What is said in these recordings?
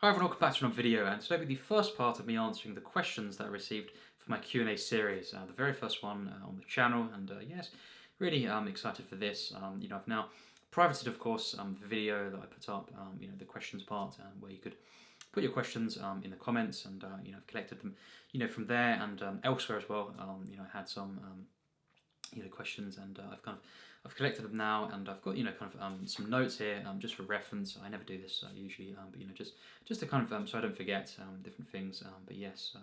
Hi everyone, welcome back to another video, and today will be the first part of me answering the questions that I received for my Q&A series, the very first one on the channel, and yes, really excited for this. I've now privated, of course, the video that I put up, the questions part, where you could put your questions in the comments, and I've collected them, from there and elsewhere as well. I had some questions, and I've collected them now, and I've got some notes here just for reference. I never do this usually, but just to so I don't forget different things. But yes,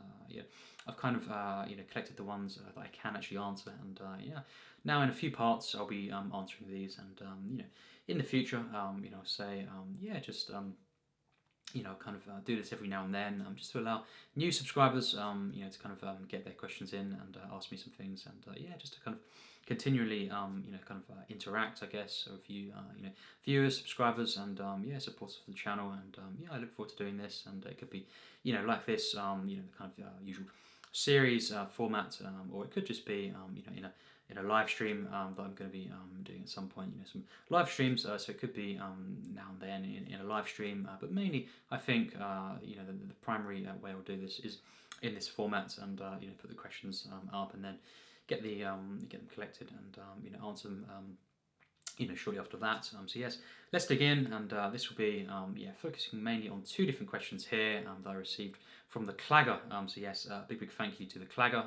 I've collected the ones that I can actually answer, and now in a few parts I'll be answering these, and in the future, say do this every now and then, just to allow new subscribers, to get their questions in and ask me some things, and just to continually, interact, I guess, with you, viewers, subscribers, and supporters of the channel, and I look forward to doing this, and it could be, like this, the usual series format, or it could just be, in a live stream that I'm going to be doing at some point. Some live streams, so it could be now and then in a live stream, but mainly I think the primary way I'll do this is in this format, and put the questions up, and then get them collected, and answer them shortly after that. So yes, let's dig in, and this will be focusing mainly on two different questions here that I received from the Clagga. So yes, big thank you to the Clagga.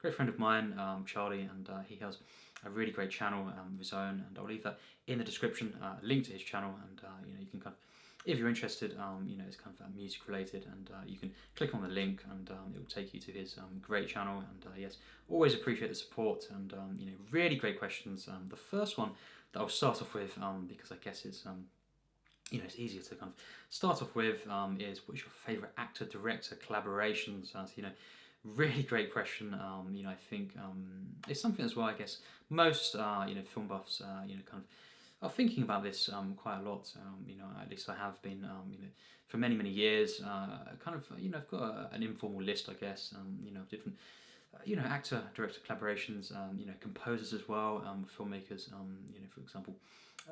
Great friend of mine, Charlie, and he has a really great channel of his own, and I'll leave that in the description, link to his channel, and you can if you're interested, it's music related, and you can click on the link, and it will take you to his great channel. And yes, always appreciate the support, and really great questions. The first one that I'll start off with, because I guess it's it's easier to start off with, is what's your favourite actor-director collaborations? Really great question. I think it's something as well. I guess most film buffs are thinking about this quite a lot. At least I have been. For many years. I've got an informal list, I guess. Of different, actor director collaborations. Composers as well. Filmmakers. For example,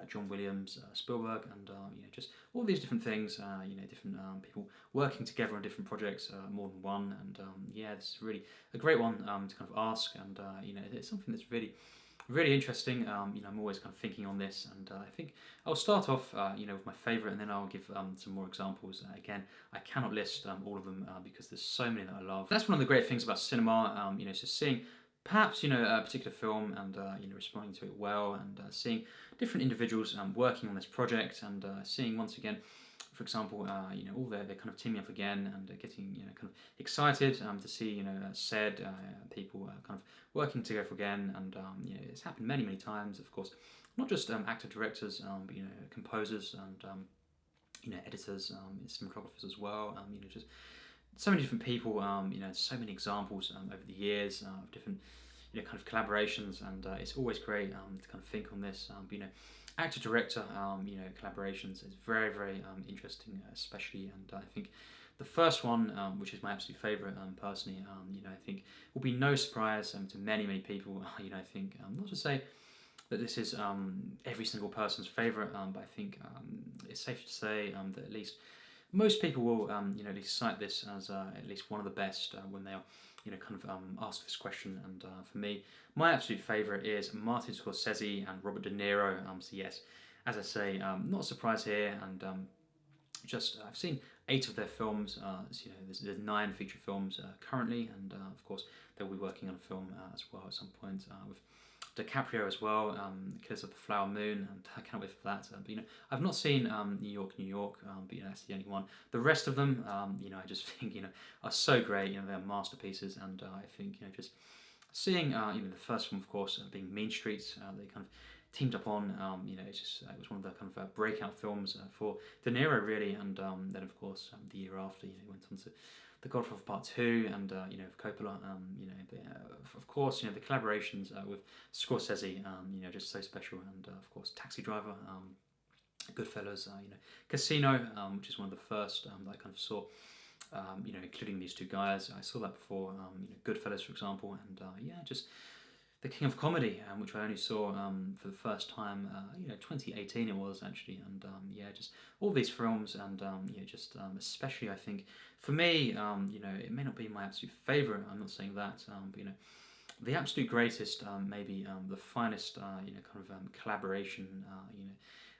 John Williams, Spielberg, and just all these different things. Different people working together on different projects, more than one. And this is really a great one to ask. And it's something that's really interesting. I'm always thinking on this, and I think I'll start off, with my favourite, and then I'll give some more examples. Again, I cannot list all of them because there's so many that I love. That's one of the great things about cinema. So seeing perhaps a particular film, and responding to it well, and seeing different individuals working on this project, and seeing once again, for example, all they're teaming up again, and getting excited to see said people working together again, and it's happened many times, of course, not just actor directors, but composers, and editors, cinematographers as well. Just so many different people. So many examples over the years of different collaborations, and it's always great to think on this. Actor director collaborations is very interesting, especially, and I think the first one, which is my absolute favourite personally, I think will be no surprise to many people. I think not to say that this is every single person's favourite, but I think it's safe to say that at least most people will at least cite this as at least one of the best when they are ask this question. And for me, my absolute favourite is Martin Scorsese and Robert De Niro. So yes, as I say, not a surprise here, and I've seen 8 of their films. There's 9 feature films currently, and of course they'll be working on a film as well at some point with DiCaprio as well, Killers of the Flower Moon, and I can't wait for that. But I've not seen New York, but that's the only one. The rest of them, I just think are so great. They're masterpieces, and I think just seeing the first one, of course, being Mean Streets, they teamed up on. It was one of the breakout films for De Niro, really, and then of course the year after, he went on to The Godfather Part 2, and Coppola, of course, the collaborations with Scorsese, just so special, and of course Taxi Driver, Goodfellas, Casino, which is one of the first that I saw, including these two guys. I saw that before, Goodfellas, for example, and just The King of Comedy, which I only saw for the first time, 2018 it was actually, and just all these films, and just especially I think for me, it may not be my absolute favourite. I'm not saying that, but the absolute greatest, maybe the finest, kind of collaboration,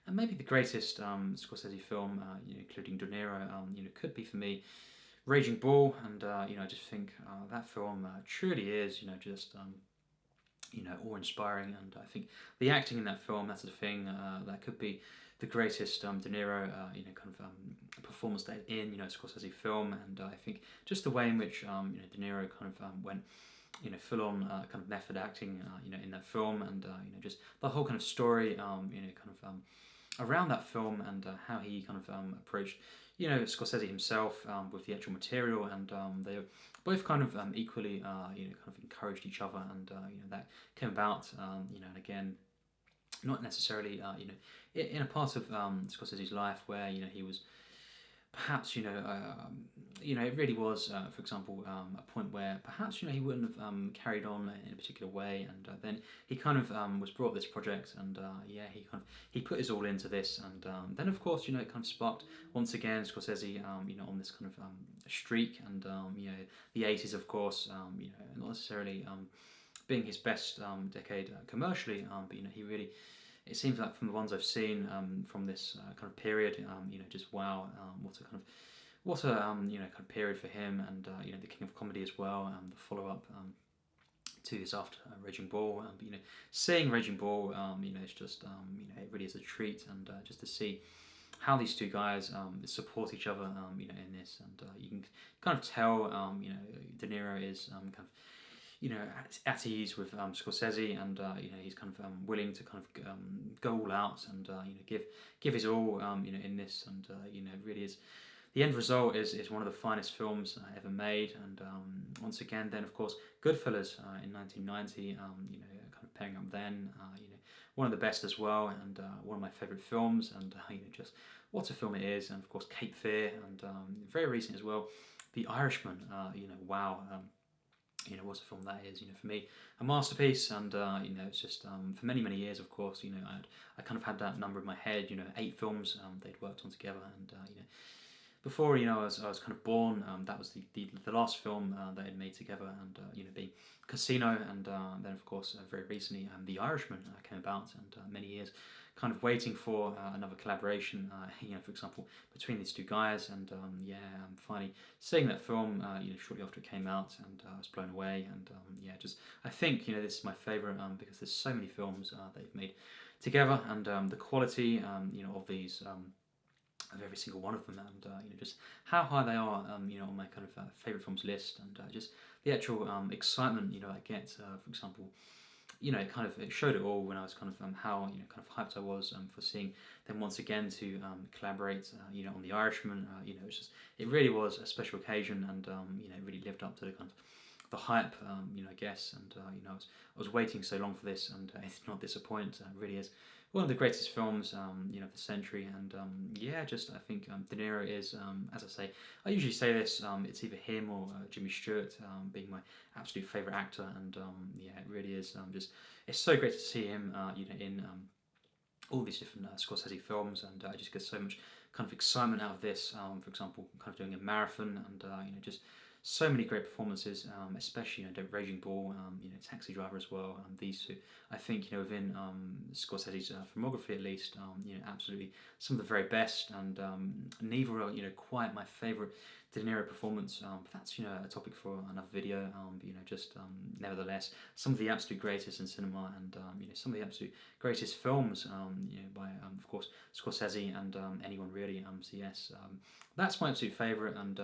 and maybe the greatest Scorsese film, including De Niro, could be for me Raging Bull, and I just think that film truly is, just awe-inspiring, and I think the acting in that film, that's the thing, that could be the greatest De Niro, kind of performance that in, Scorsese film, and I think just the way in which, De Niro kind of went, full-on kind of method acting, in that film, and just the whole kind of story, kind of around that film, and how he kind of approached, Scorsese himself with the actual material, and they both kind of equally, kind of encouraged each other, and that came about, and again, not necessarily, in a part of Scorsese's life where he was perhaps it really was, for example, a point where perhaps he wouldn't have carried on in a particular way, and then he kind of was brought this project, and he put his all into this, and then of course it kind of sparked once again Scorsese on this kind of streak, and the 80s, of course, not necessarily being his best decade commercially, but he really, it seems like from the ones I've seen from this kind of period, just wow, what a kind of period for him, and the King of Comedy as well, the follow-up 2 years after Raging Bull, but seeing Raging Bull, it's just it really is a treat, and just to see how these two guys support each other, in this, and you can kind of tell, De Niro is kind of at ease with Scorsese, and he's kind of willing to kind of go all out, and give his all, in this, and it really is. The end result is one of the finest films ever made, and once again, then of course, Goodfellas in 1990, kind of pairing up then, one of the best as well, and one of my favourite films, and just what a film it is, and of course Cape Fear, and very recent as well, The Irishman, wow. What a film that is, for me, a masterpiece, and it's just for many, many years, of course, I kind of had that number in my head, 8 films they'd worked on together, and before I was kind of born, that was the last film they had made together, and being Casino, and then of course very recently The Irishman came about, and many years kind of waiting for another collaboration, for example, between these two guys, and finally seeing that film, shortly after it came out, and I was blown away, and I think this is my favourite because there's so many films they've made together, and the quality, of these. Of every single one of them, and just how high they are, on my kind of favourite films list, and just the actual excitement, I get, for example, it showed it all when I was kind of how kind of hyped I was for seeing them once again to collaborate, on The Irishman. It really was a special occasion, and it really lived up to the kind of the hype, I guess, and I was waiting so long for this, and it did not disappoint. It really is one of the greatest films, of the century, and I think De Niro is, as I say, I usually say this, it's either him or Jimmy Stewart being my absolute favourite actor, and it really is it's so great to see him, in all these different Scorsese films, and I just get so much kind of excitement out of this. For example, kind of doing a marathon, and just so many great performances, especially Raging Bull, Taxi Driver as well. These two, I think, within Scorsese's filmography at least, absolutely some of the very best, and neither are quite my favourite De Niro performance. But that's a topic for another video. Nevertheless, some of the absolute greatest in cinema, and some of the absolute greatest films, by of course Scorsese, and anyone really. So yes, that's my absolute favourite, and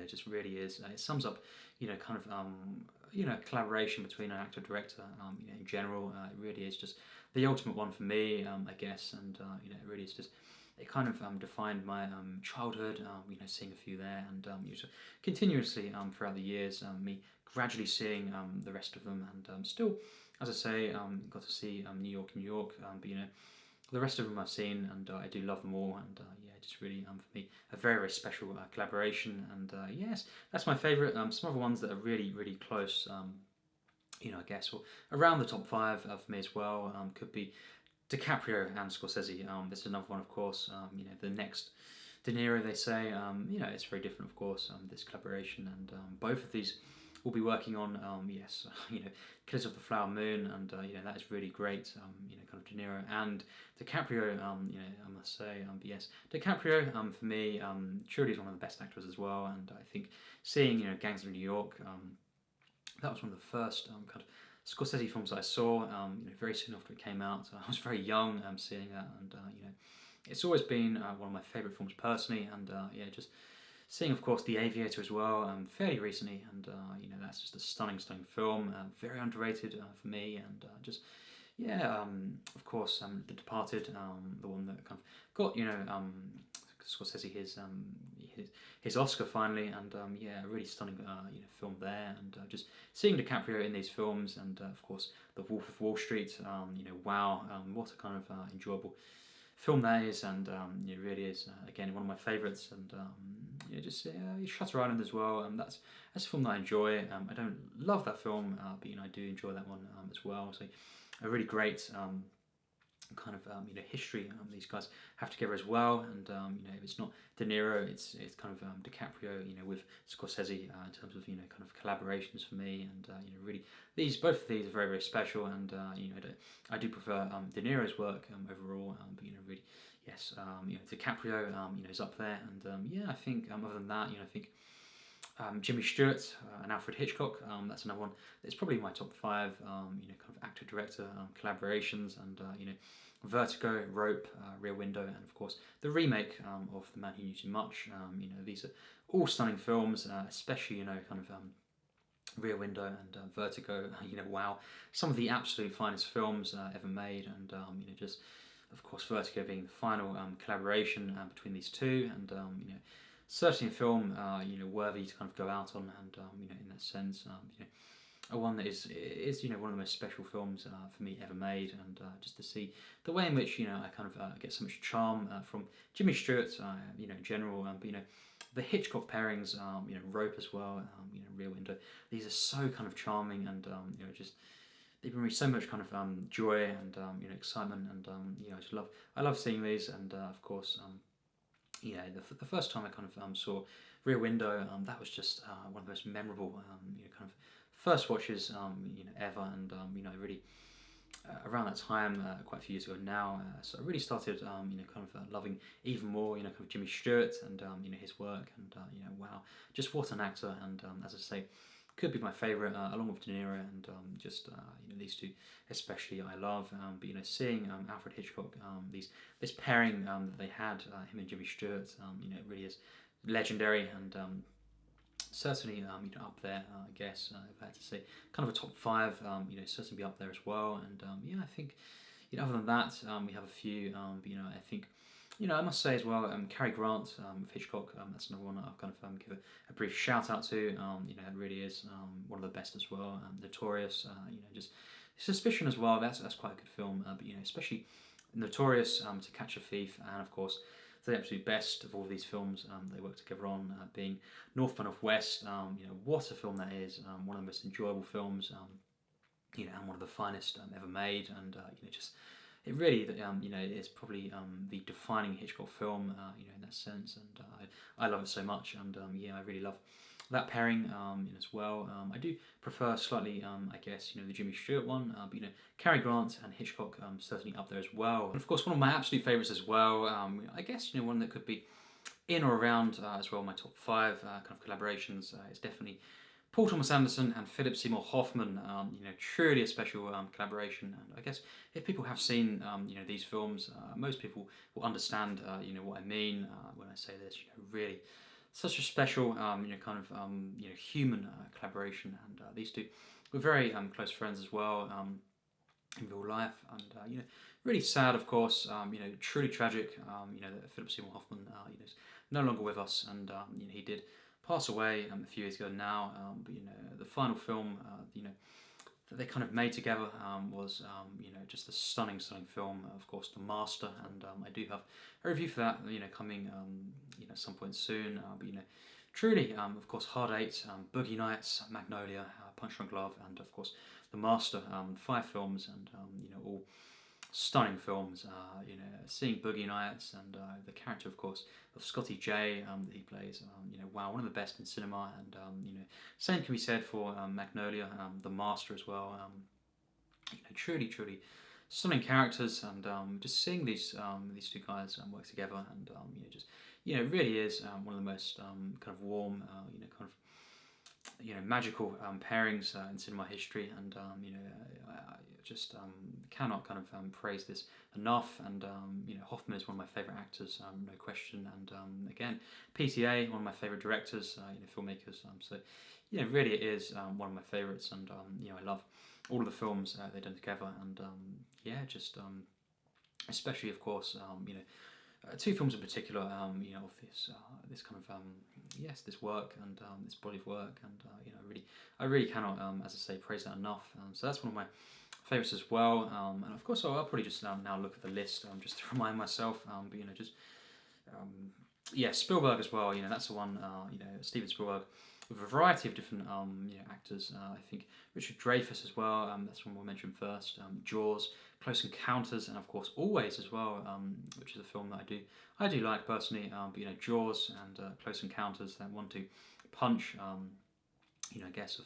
just really is. It sums up, kind of, collaboration between an actor director. In general, it really is just the ultimate one for me, I guess. And it really is just. It kind of defined my childhood. Seeing a few there, and continuously throughout the years, me gradually seeing the rest of them, and still, as I say, got to see New York, New York. But the rest of them I've seen, and I do love them all, and just really for me a very, very special collaboration, and yes, that's my favourite. Some other ones that are really, really close, I guess, or around the top five for me as well. Could be DiCaprio and Scorsese. This is another one, of course. The next De Niro, they say. It's very different, of course. This collaboration, and both of these will be working on. Yes, Killers of the Flower Moon, and that is really great. Kind of De Niro and DiCaprio. I must say, but yes, DiCaprio for me truly is one of the best actors as well. And I think seeing Gangs of New York. That was one of the first kind of Scorsese films that I saw. Very soon after it came out, I was very young seeing that, and it's always been one of my favourite films personally. And just seeing, of course, The Aviator as well, fairly recently, and that's just a stunning film, very underrated for me, and of course, The Departed, the one that kind of got Scorsese his Oscar finally, and a really stunning film there, and just seeing DiCaprio in these films, and of course The Wolf of Wall Street, wow, what a kind of enjoyable film that is, and it really is again one of my favourites, and Shutter Island as well. That's a film that I enjoy. I don't love that film, but I do enjoy that one as well. So a really great kind of history these guys have together as well, and if it's not De Niro, it's kind of DiCaprio with Scorsese in terms of kind of collaborations for me, and really both of these are very, very special, and I do prefer De Niro's work overall, but really yes, DiCaprio is up there, and I think other than that, I think Jimmy Stewart and Alfred Hitchcock, that's another one. It's probably my top five, kind of actor-director collaborations, and Vertigo, Rope, Rear Window, and of course the remake of The Man Who Knew Too Much. These are all stunning films, especially kind of Rear Window and Vertigo. Wow, some of the absolute finest films ever made, and just of course Vertigo being the final collaboration between these two, and certainly a film worthy to kind of go out on, and in that sense, a one that is one of the most special films for me ever made, and just to see the way in which I kind of get so much charm from Jimmy Stewart, in general, but the Hitchcock pairings, Rope as well, Rear Window. These are so kind of charming, and just they bring me so much kind of joy and excitement, and I love seeing these, and of course. The first time I kind of saw Rear Window, that was just one of the most memorable, kind of first watches, ever, and really around that time, quite a few years ago now, so I really started, kind of loving even more, kind of Jimmy Stewart and his work, and wow, just what an actor, and as I say, could be my favourite, along with De Niro, and these two especially I love. But seeing Alfred Hitchcock, this pairing that they had, him and Jimmy Stewart, it really is legendary, and certainly up there, I guess, if I had to say, kind of a top five, certainly be up there as well. And I think other than that, we have a few, but I think. I must say as well, Cary Grant with Hitchcock, that's another one that I'll kind of give a brief shout out to. It really is one of the best as well. Notorious, just Suspicion as well. That's quite a good film. But especially Notorious, To Catch a Thief, and of course the absolute best of all of these films they work together on, being North by Northwest. What a film that is. One of the most enjoyable films. And one of the finest ever made, and just. It really, is probably the defining Hitchcock film, in that sense, and I love it so much, and I really love that pairing as well. I do prefer slightly, I guess, the Jimmy Stewart one, but Cary Grant and Hitchcock certainly up there as well. And of course, one of my absolute favourites as well. I guess one that could be in or around as well my top five kind of collaborations is definitely Paul Thomas Anderson and Philip Seymour Hoffman, truly a special collaboration. And I guess if people have seen, these films, most people will understand, what I mean when I say this. Really, such a special, kind of, human collaboration. And these two were very close friends as well in real life. And really sad, of course. Truly tragic. That Philip Seymour Hoffman, is no longer with us, and he did pass away a few years ago now, but the final film that they kind of made together was just a stunning film, of course, The Master, and I do have a review for that coming at some point soon, but truly, of course, Hard Eight, Boogie Nights, Magnolia, Punch Drunk Love, and of course the master. 5 films, and all stunning films. Seeing Boogie Nights and the character, of course, of Scotty J that he plays. Wow, one of the best in cinema. And same can be said for Magnolia, the master as well. Truly, truly stunning characters, and just seeing these two guys work together, and it really is one of the most kind of warm, kind of magical pairings in cinema history, and I just cannot kind of praise this enough. And Hoffman is one of my favourite actors, no question. And again, PTA, one of my favourite directors, filmmakers. So really it is one of my favourites, and I love all of the films they've done together, and especially, of course, 2 films in particular, of this kind of this work, and this body of work, and I really cannot, as I say, praise that enough. So that's one of my favourites as well. And of course, I'll probably just now look at the list just to remind myself. Spielberg as well. That's the one. Steven Spielberg, with a variety of different actors. I think Richard Dreyfuss as well. That's one we'll mention first. Jaws, Close Encounters, and of course Always as well, which is a film that I do like personally. But Jaws and Close Encounters, that 1-2 punch. I guess of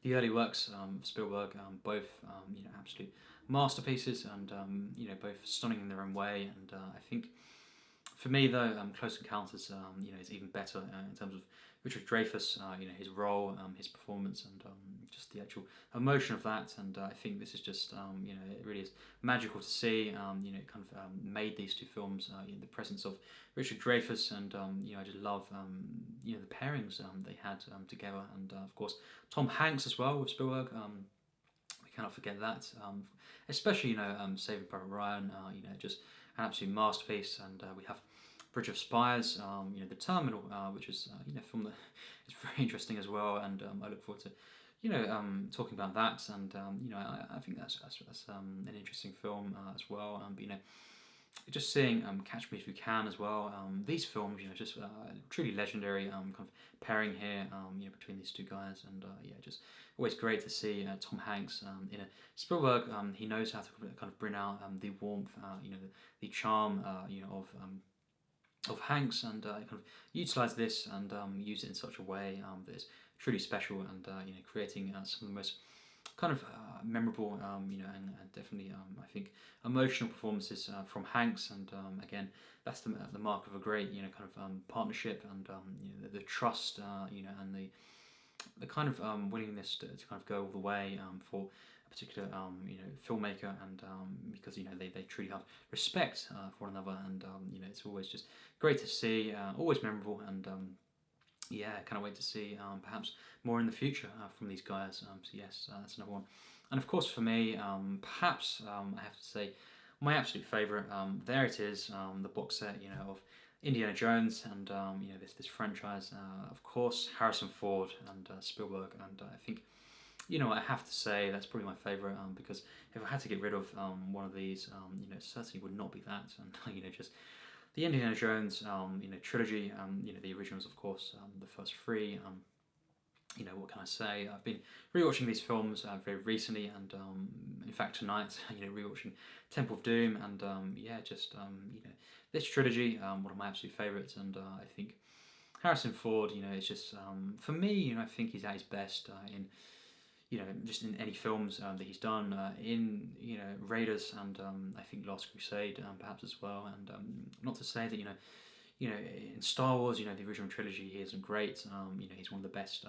the early works of Spielberg, both absolute masterpieces, and both stunning in their own way. And I think for me though, Close Encounters is even better in terms of Richard Dreyfuss, his role, his performance, and just the actual emotion of that. And I think this is just it really is magical to see. It kind of made these 2 films in the presence of Richard Dreyfuss, and I just love the pairings they had together, and of course Tom Hanks as well with Spielberg. We cannot forget that, especially Saving Private Ryan. Just an absolute masterpiece. And we have Bridge of Spies, The Terminal, which is a film that is very interesting as well, and I look forward to talking about that. And I think that's an interesting film as well. Just seeing Catch Me If You Can as well. These films, just truly legendary kind of pairing here, between these 2 guys, and just always great to see Tom Hanks in a Spielberg. He knows how to kind of bring out the warmth, the charm, of Hanks, and kind of utilise this, and use it in such a way that is truly special, and creating some of the most kind of memorable, and definitely I think emotional performances from Hanks. And again, that's the mark of a great kind of partnership, and the trust, and the kind of willingness to kind of go all the way for a particular filmmaker, and because they truly have respect for one another, and it's always just great to see, always memorable, and can't wait to see perhaps more in the future from these guys. So yes, that's another one. And of course for me, perhaps I have to say my absolute favourite, there it is, the box set of Indiana Jones, and this franchise, of course Harrison Ford and Spielberg. And I think I have to say that's probably my favourite, because if I had to get rid of one of these, it certainly would not be that. And just the Indiana Jones trilogy, the originals, of course, the first 3. What can I say? I've been rewatching these films very recently, and in fact tonight, rewatching Temple of Doom, and this trilogy, one of my absolute favourites. And I think Harrison Ford, is just for me, I think he's at his best in just in any films that he's done, in Raiders, and I think Last Crusade, perhaps as well. And not to say that in Star Wars, the original trilogy, he isn't great. He's one of the best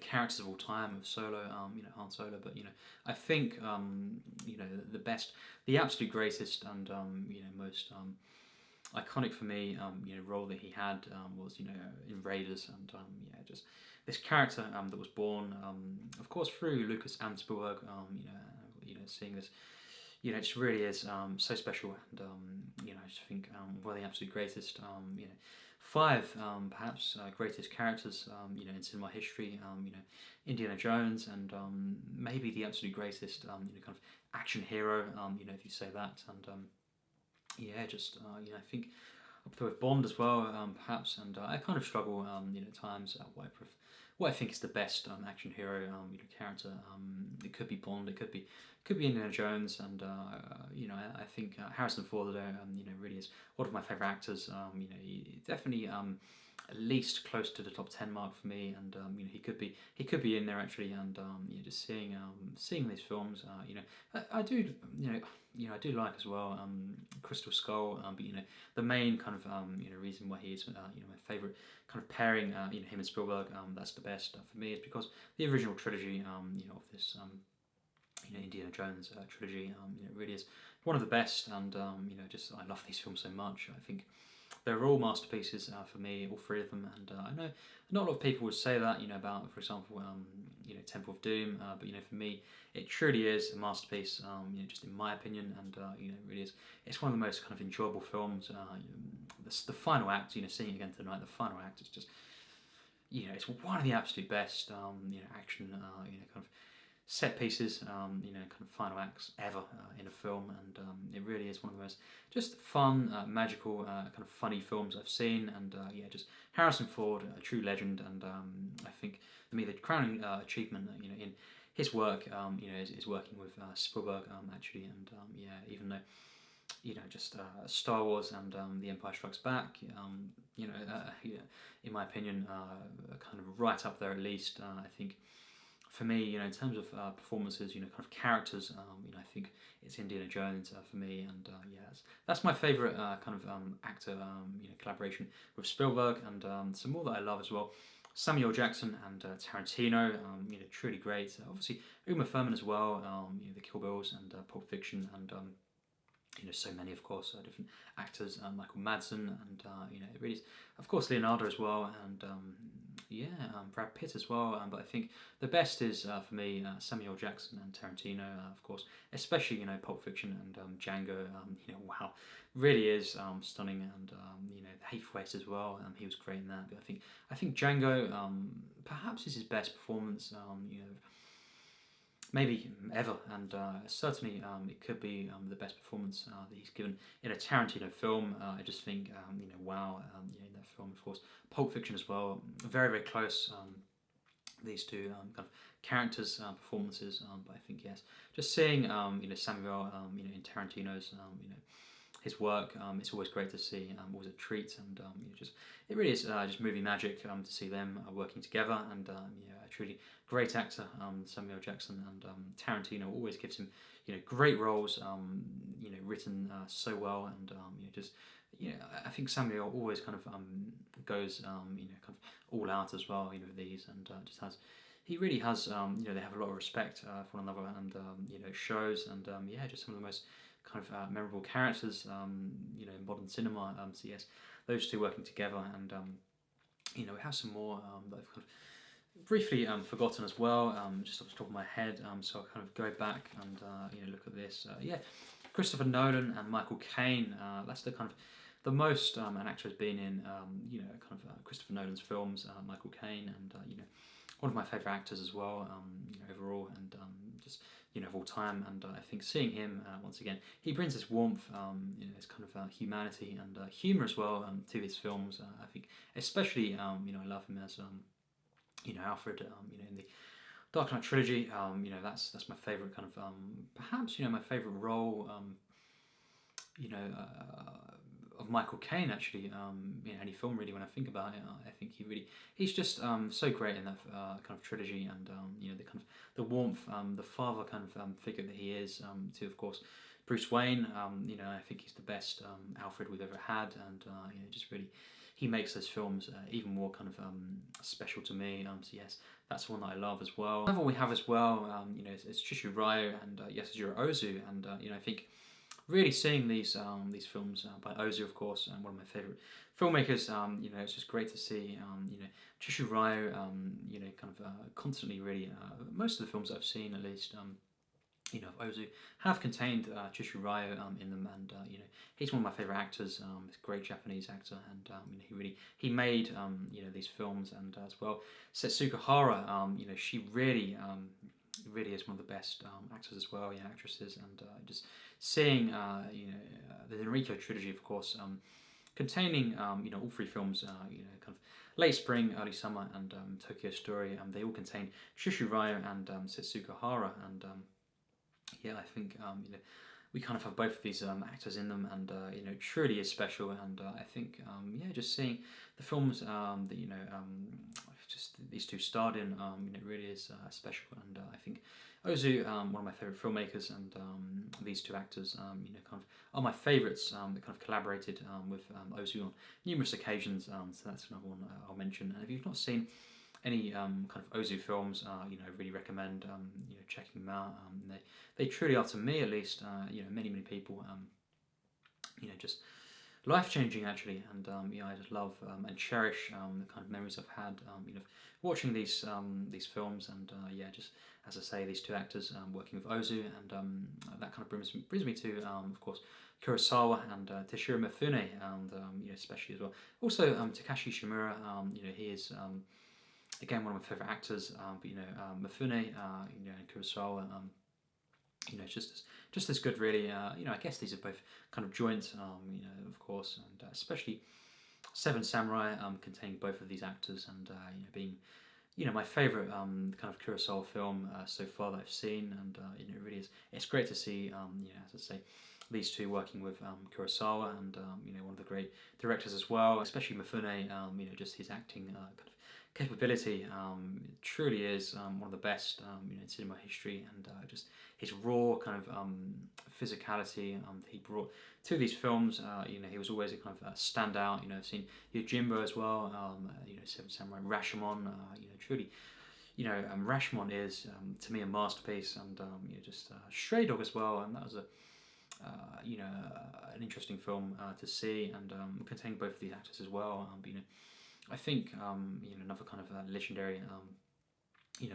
characters of all time with Solo, Han Solo. But I think the best, the absolute greatest, and most iconic for me, role that he had was in Raiders, and just this character that was born, of course, through Lucas and Spielberg. Seeing this, it really is so special, and I just think one of the absolute greatest, 5 perhaps greatest characters, in cinema history. Indiana Jones, and maybe the absolute greatest, kind of action hero, if you say that. And I think up there with Bond as well, perhaps. And I kind of struggle, at times, what I think is the best action hero character. It could be Bond, it could be Indiana Jones, and I think Harrison Ford really is one of my favorite actors. He definitely at least close to the top 10 mark for me, and he could be in there actually, and just seeing these films, I do I do like as well Crystal Skull, but the main kind of reason why he is my favorite kind of pairing, him and Spielberg, that's the best for me, is because the original trilogy of this Indiana Jones trilogy, it really is one of the best, and just I love these films so much. I think they're all masterpieces for me, all three of them, and I know not a lot of people would say that, about, for example, Temple of Doom, but for me, it truly is a masterpiece, just in my opinion, and it really is. It's one of the most kind of enjoyable films. The final act, seeing it again tonight, the final act is just, it's one of the absolute best, action, kind of set pieces, kind of final acts ever in a film, and it really is one of the most just fun, magical, kind of funny films I've seen, and just Harrison Ford, a true legend, and I think for me the crowning achievement, in his work, is working with Spielberg, actually, and even though just Star Wars and The Empire Strikes Back, in my opinion, kind of right up there at least. I think for me, in terms of performances, kind of characters, I think it's Indiana Jones for me, and that's my favourite kind of actor, collaboration with Spielberg, and some more that I love as well. Samuel Jackson and Tarantino, truly great. Obviously, Uma Thurman as well, the Kill Bills and Pulp Fiction, and so many, of course, different actors, Michael Madsen, and it really is, of course, Leonardo as well, and Brad Pitt as well. But I think the best is for me Samuel Jackson and Tarantino, of course, especially Pulp Fiction and Django. Wow, really is stunning, and The Hateful Eight as well. He was great in that. But I think Django perhaps is his best performance. Maybe ever, and certainly it could be the best performance that he's given in a Tarantino film. I just think, wow, in that film, of course, Pulp Fiction as well, very, very close. These two kind of characters' performances, but I think yes, just seeing Samuel, in Tarantino's, his work, it's always great to see. Always a treat, and just it really is just movie magic to see them working together, and a truly great actor, Samuel Jackson, and Tarantino always gives him great roles, written so well, and just I think Samuel always kind of goes kind of all out as well, with these, and just has. He really has, they have a lot of respect for one another, and it shows, and just some of the most kind of memorable characters, in modern cinema. So yes, those two working together, and we have some more that I've kind of briefly forgotten as well, just off the top of my head. So I'll kind of go back and look at this. Christopher Nolan and Michael Caine. That's the kind of the most an actor has been in, kind of Christopher Nolan's films. Michael Caine, and one of my favourite actors as well, overall, and just of all time. And I think seeing him once again, he brings this warmth, this kind of humanity and humour as well to his films. I think, especially, I love him as Alfred, in the Dark Knight trilogy. That's my favourite kind of perhaps my favourite role. Of Michael Caine, actually, in any film really. When I think about it, I think he's just so great in that kind of trilogy, and the kind of the warmth, the father kind of figure that he is to, of course, Bruce Wayne. I think he's the best Alfred we've ever had, and just really he makes those films even more kind of special to me. So yes, that's one that I love as well. Another one we have as well, is Chishu Ryo and Yasujiro Ozu, and I think really seeing these films by Ozu, of course, and one of my favourite filmmakers. It's just great to see Chishu Ryo, kind of constantly really most of the films I've seen, at least, of Ozu have contained Chishu Ryo in them, and he's one of my favourite actors. He's a great Japanese actor, and he made these films, and as well Setsuko Hara. She really is one of the best actors as well, actresses, and just seeing the Enrico trilogy, of course, containing all three films, kind of late spring, early summer, and Tokyo Story. They all contain Shishu Ryo and Setsuko Hara, and yeah, I think we kind of have both of these actors in them, and it truly is special. And I think yeah, just seeing the films that just these two starred in, really is special. And I think Ozu, one of my favorite filmmakers, and these two actors, kind of are my favorites. That kind of collaborated with Ozu on numerous occasions. So that's another one I'll mention. And if you've not seen any kind of Ozu films, I really recommend checking them out. They truly are, to me at least, many people, just life changing actually, and I just love and cherish the kind of memories I've had, watching these films, and yeah, just as I say, these two actors working with Ozu, and that kind of brings me to of course Kurosawa and Toshiro Mifune, and especially as well. Also Takashi Shimura, he is. Again, one of my favourite actors, but Mifune, and Kurosawa, it's just as good, really. I guess these are both kind of joint, of course, and especially Seven Samurai, containing both of these actors, and being, my favourite kind of Kurosawa film so far that I've seen, and it really is. It's great to see, as I say, these two working with Kurosawa, and one of the great directors as well, especially Mifune. Just his acting kind of capability truly is one of the best in cinema history, and just his raw kind of physicality he brought to these films. He was always a kind of standout. I've seen Yojimbo as well. Seven Samurai, Rashomon. Truly. Rashomon is to me a masterpiece, and just Stray Dog as well, and that was an interesting film to see, and containing both of these actors as well. I think another kind of legendary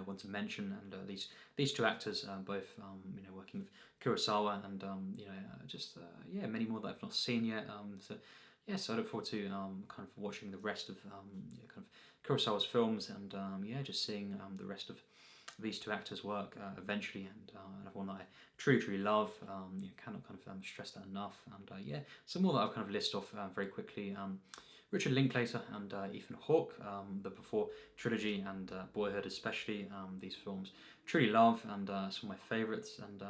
one to mention, and these two actors both working with Kurosawa, and many more that I've not seen yet. So I look forward to kind of watching the rest of kind of Kurosawa's films, and just seeing the rest of these two actors' work eventually, and another one that I truly love. Cannot kind of stress that enough, and some more that I'll kind of list off very quickly. Richard Linklater and Ethan Hawke, the Before trilogy and Boyhood especially, these films truly love, and some of my favourites. And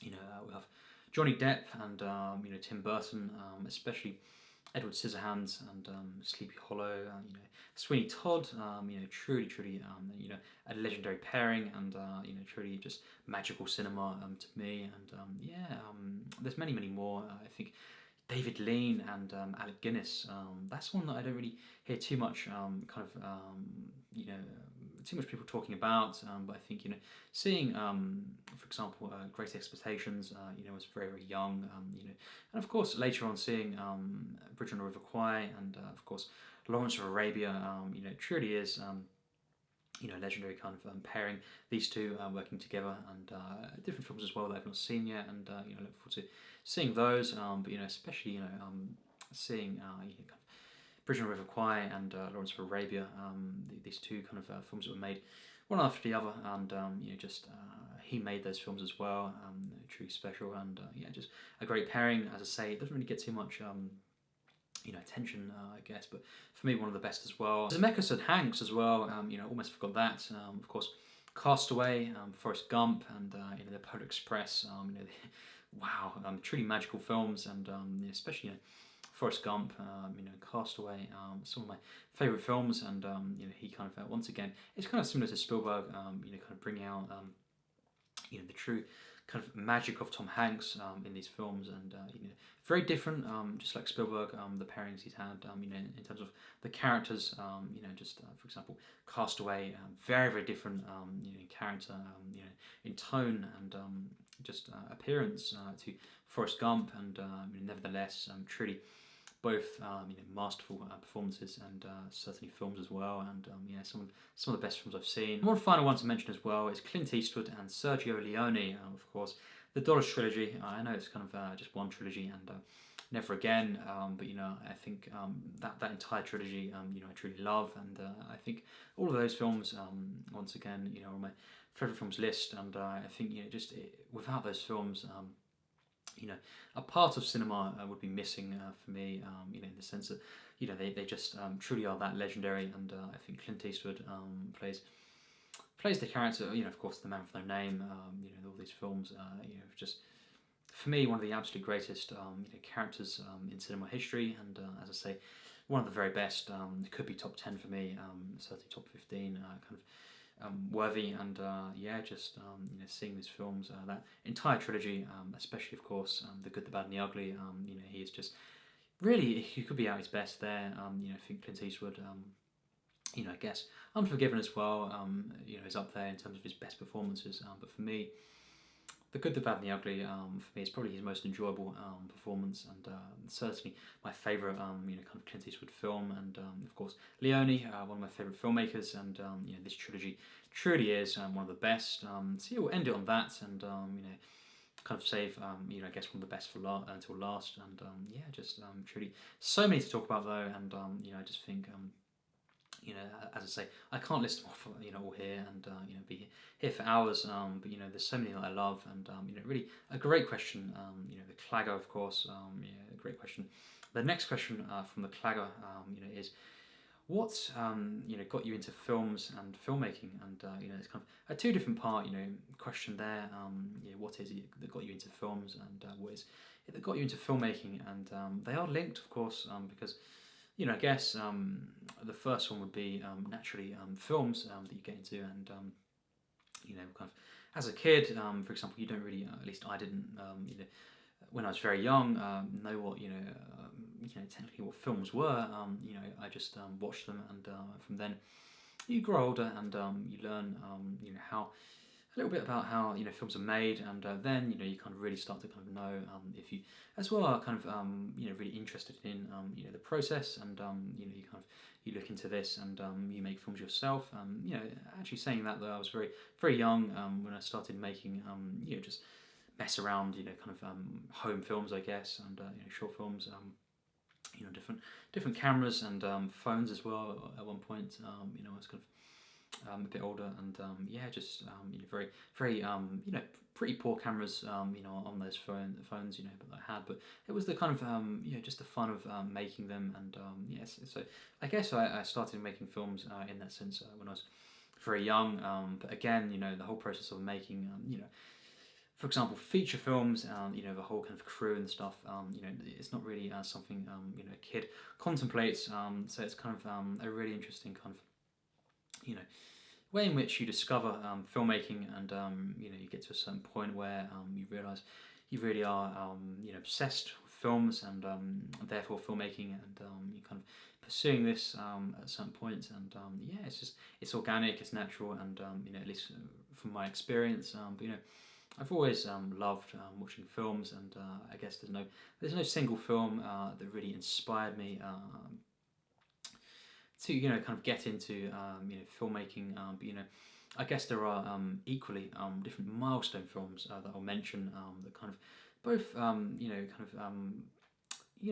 we have Johnny Depp and Tim Burton, especially Edward Scissorhands and Sleepy Hollow. Sweeney Todd, truly a legendary pairing, and truly just magical cinema to me. And there's many more. I think David Lean and Alec Guinness. That's one that I don't really hear too much too much people talking about. But I think seeing, for example, Great Expectations. Was very young. And of course later on seeing Bridge on the River Kwai, and of course Lawrence of Arabia. Truly is. Legendary kind of pairing theve two working together, and different films as well that I've not seen yet, and look forward to seeing those. But especially seeing kind of Bridge on the River Kwai and Lawrence of Arabia. These two kind of films that were made one after the other, and he made those films as well. Truly special, and just a great pairing. As I say, it doesn't really get too much. Attention, I guess, but for me, one of the best as well. Zemeckis and Hanks as well. Almost forgot that. Of course, Castaway, Forrest Gump, and the Polar Express. Wow, truly magical films, and especially Forrest Gump, Castaway. Some of my favourite films, and he kind of once again, it's kind of similar to Spielberg. Kind of bringing out the true kind of magic of Tom Hanks in these films, and very different, just like Spielberg, the pairings he's had, in terms of the characters, for example, Castaway, very different, in character, in tone, and just appearance to Forrest Gump, and nevertheless, truly both masterful performances, and certainly films as well, and some of the best films I've seen. One final one to mention as well is Clint Eastwood and Sergio Leone, of course, the Dollars trilogy. I know it's kind of just one trilogy, and Never Again, but I think that entire trilogy, I truly love, and I think all of those films, once again, on my favourite films list, and I think without those films, a part of cinema would be missing for me. In the sense that they just truly are that legendary, and I think Clint Eastwood plays the character. Of course, the man with no name. All these films. Just for me, one of the absolute greatest characters in cinema history, and as I say, one of the very best. It could be top 10 for me. Certainly top 15. Worthy, and just seeing these films, that entire trilogy, especially of course the Good, the Bad, and the Ugly. He is just really, he could be at his best there. I think Clint Eastwood, I guess Unforgiven as well, is up there in terms of his best performances. But for me, the Good, the Bad, and the Ugly, for me, is probably his most enjoyable performance, and certainly my favourite, kind of Clint Eastwood film. And of course, Leone, one of my favourite filmmakers, and this trilogy truly is one of the best. So yeah, we'll end it on that, and kind of save, I guess one of the best for until last. And just truly so many to talk about though, and I just think. As I say, I can't list them off, all here, and be here for hours. But there's so many that I love, and really a great question. The Clagga, of course, a great question. The next question from the Clagga, is what got you into films and filmmaking, and it's kind of a two different part, question there. What is it that got you into films, and what is it that got you into filmmaking? And they are linked, of course, because. I guess the first one would be naturally films that you get into, and kind of as a kid, for example, you don't really, at least I didn't, when I was very young, know what technically what films were. I just watched them, and from then you grow older, and you learn, how. A little bit about how films are made, and then you kind of really start to kind of know if you as well are kind of really interested in the process, and you look into this, and you make films yourself. Actually saying that though, I was very very young when I started making just mess around kind of home films, I guess, and short films. Different cameras and phones as well. At one point, I was kind of. A bit older, and just very very pretty poor cameras on those phones but I had, but it was the kind of just the fun of making them, and yes, so I guess I started making films in that sense when I was very young, but again the whole process of making for example feature films, the whole kind of crew and stuff, it's not really something a kid contemplates, so it's kind of a really interesting kind of way in which you discover filmmaking, and you get to a certain point where you realise you really are obsessed with films, and therefore filmmaking, and you kind of pursuing this at certain points, and it's organic, it's natural, and at least from my experience, but I've always loved watching films, and I guess there's no single film that really inspired me to kind of get into filmmaking, but I guess there are equally different milestone films that I'll mention that kind of both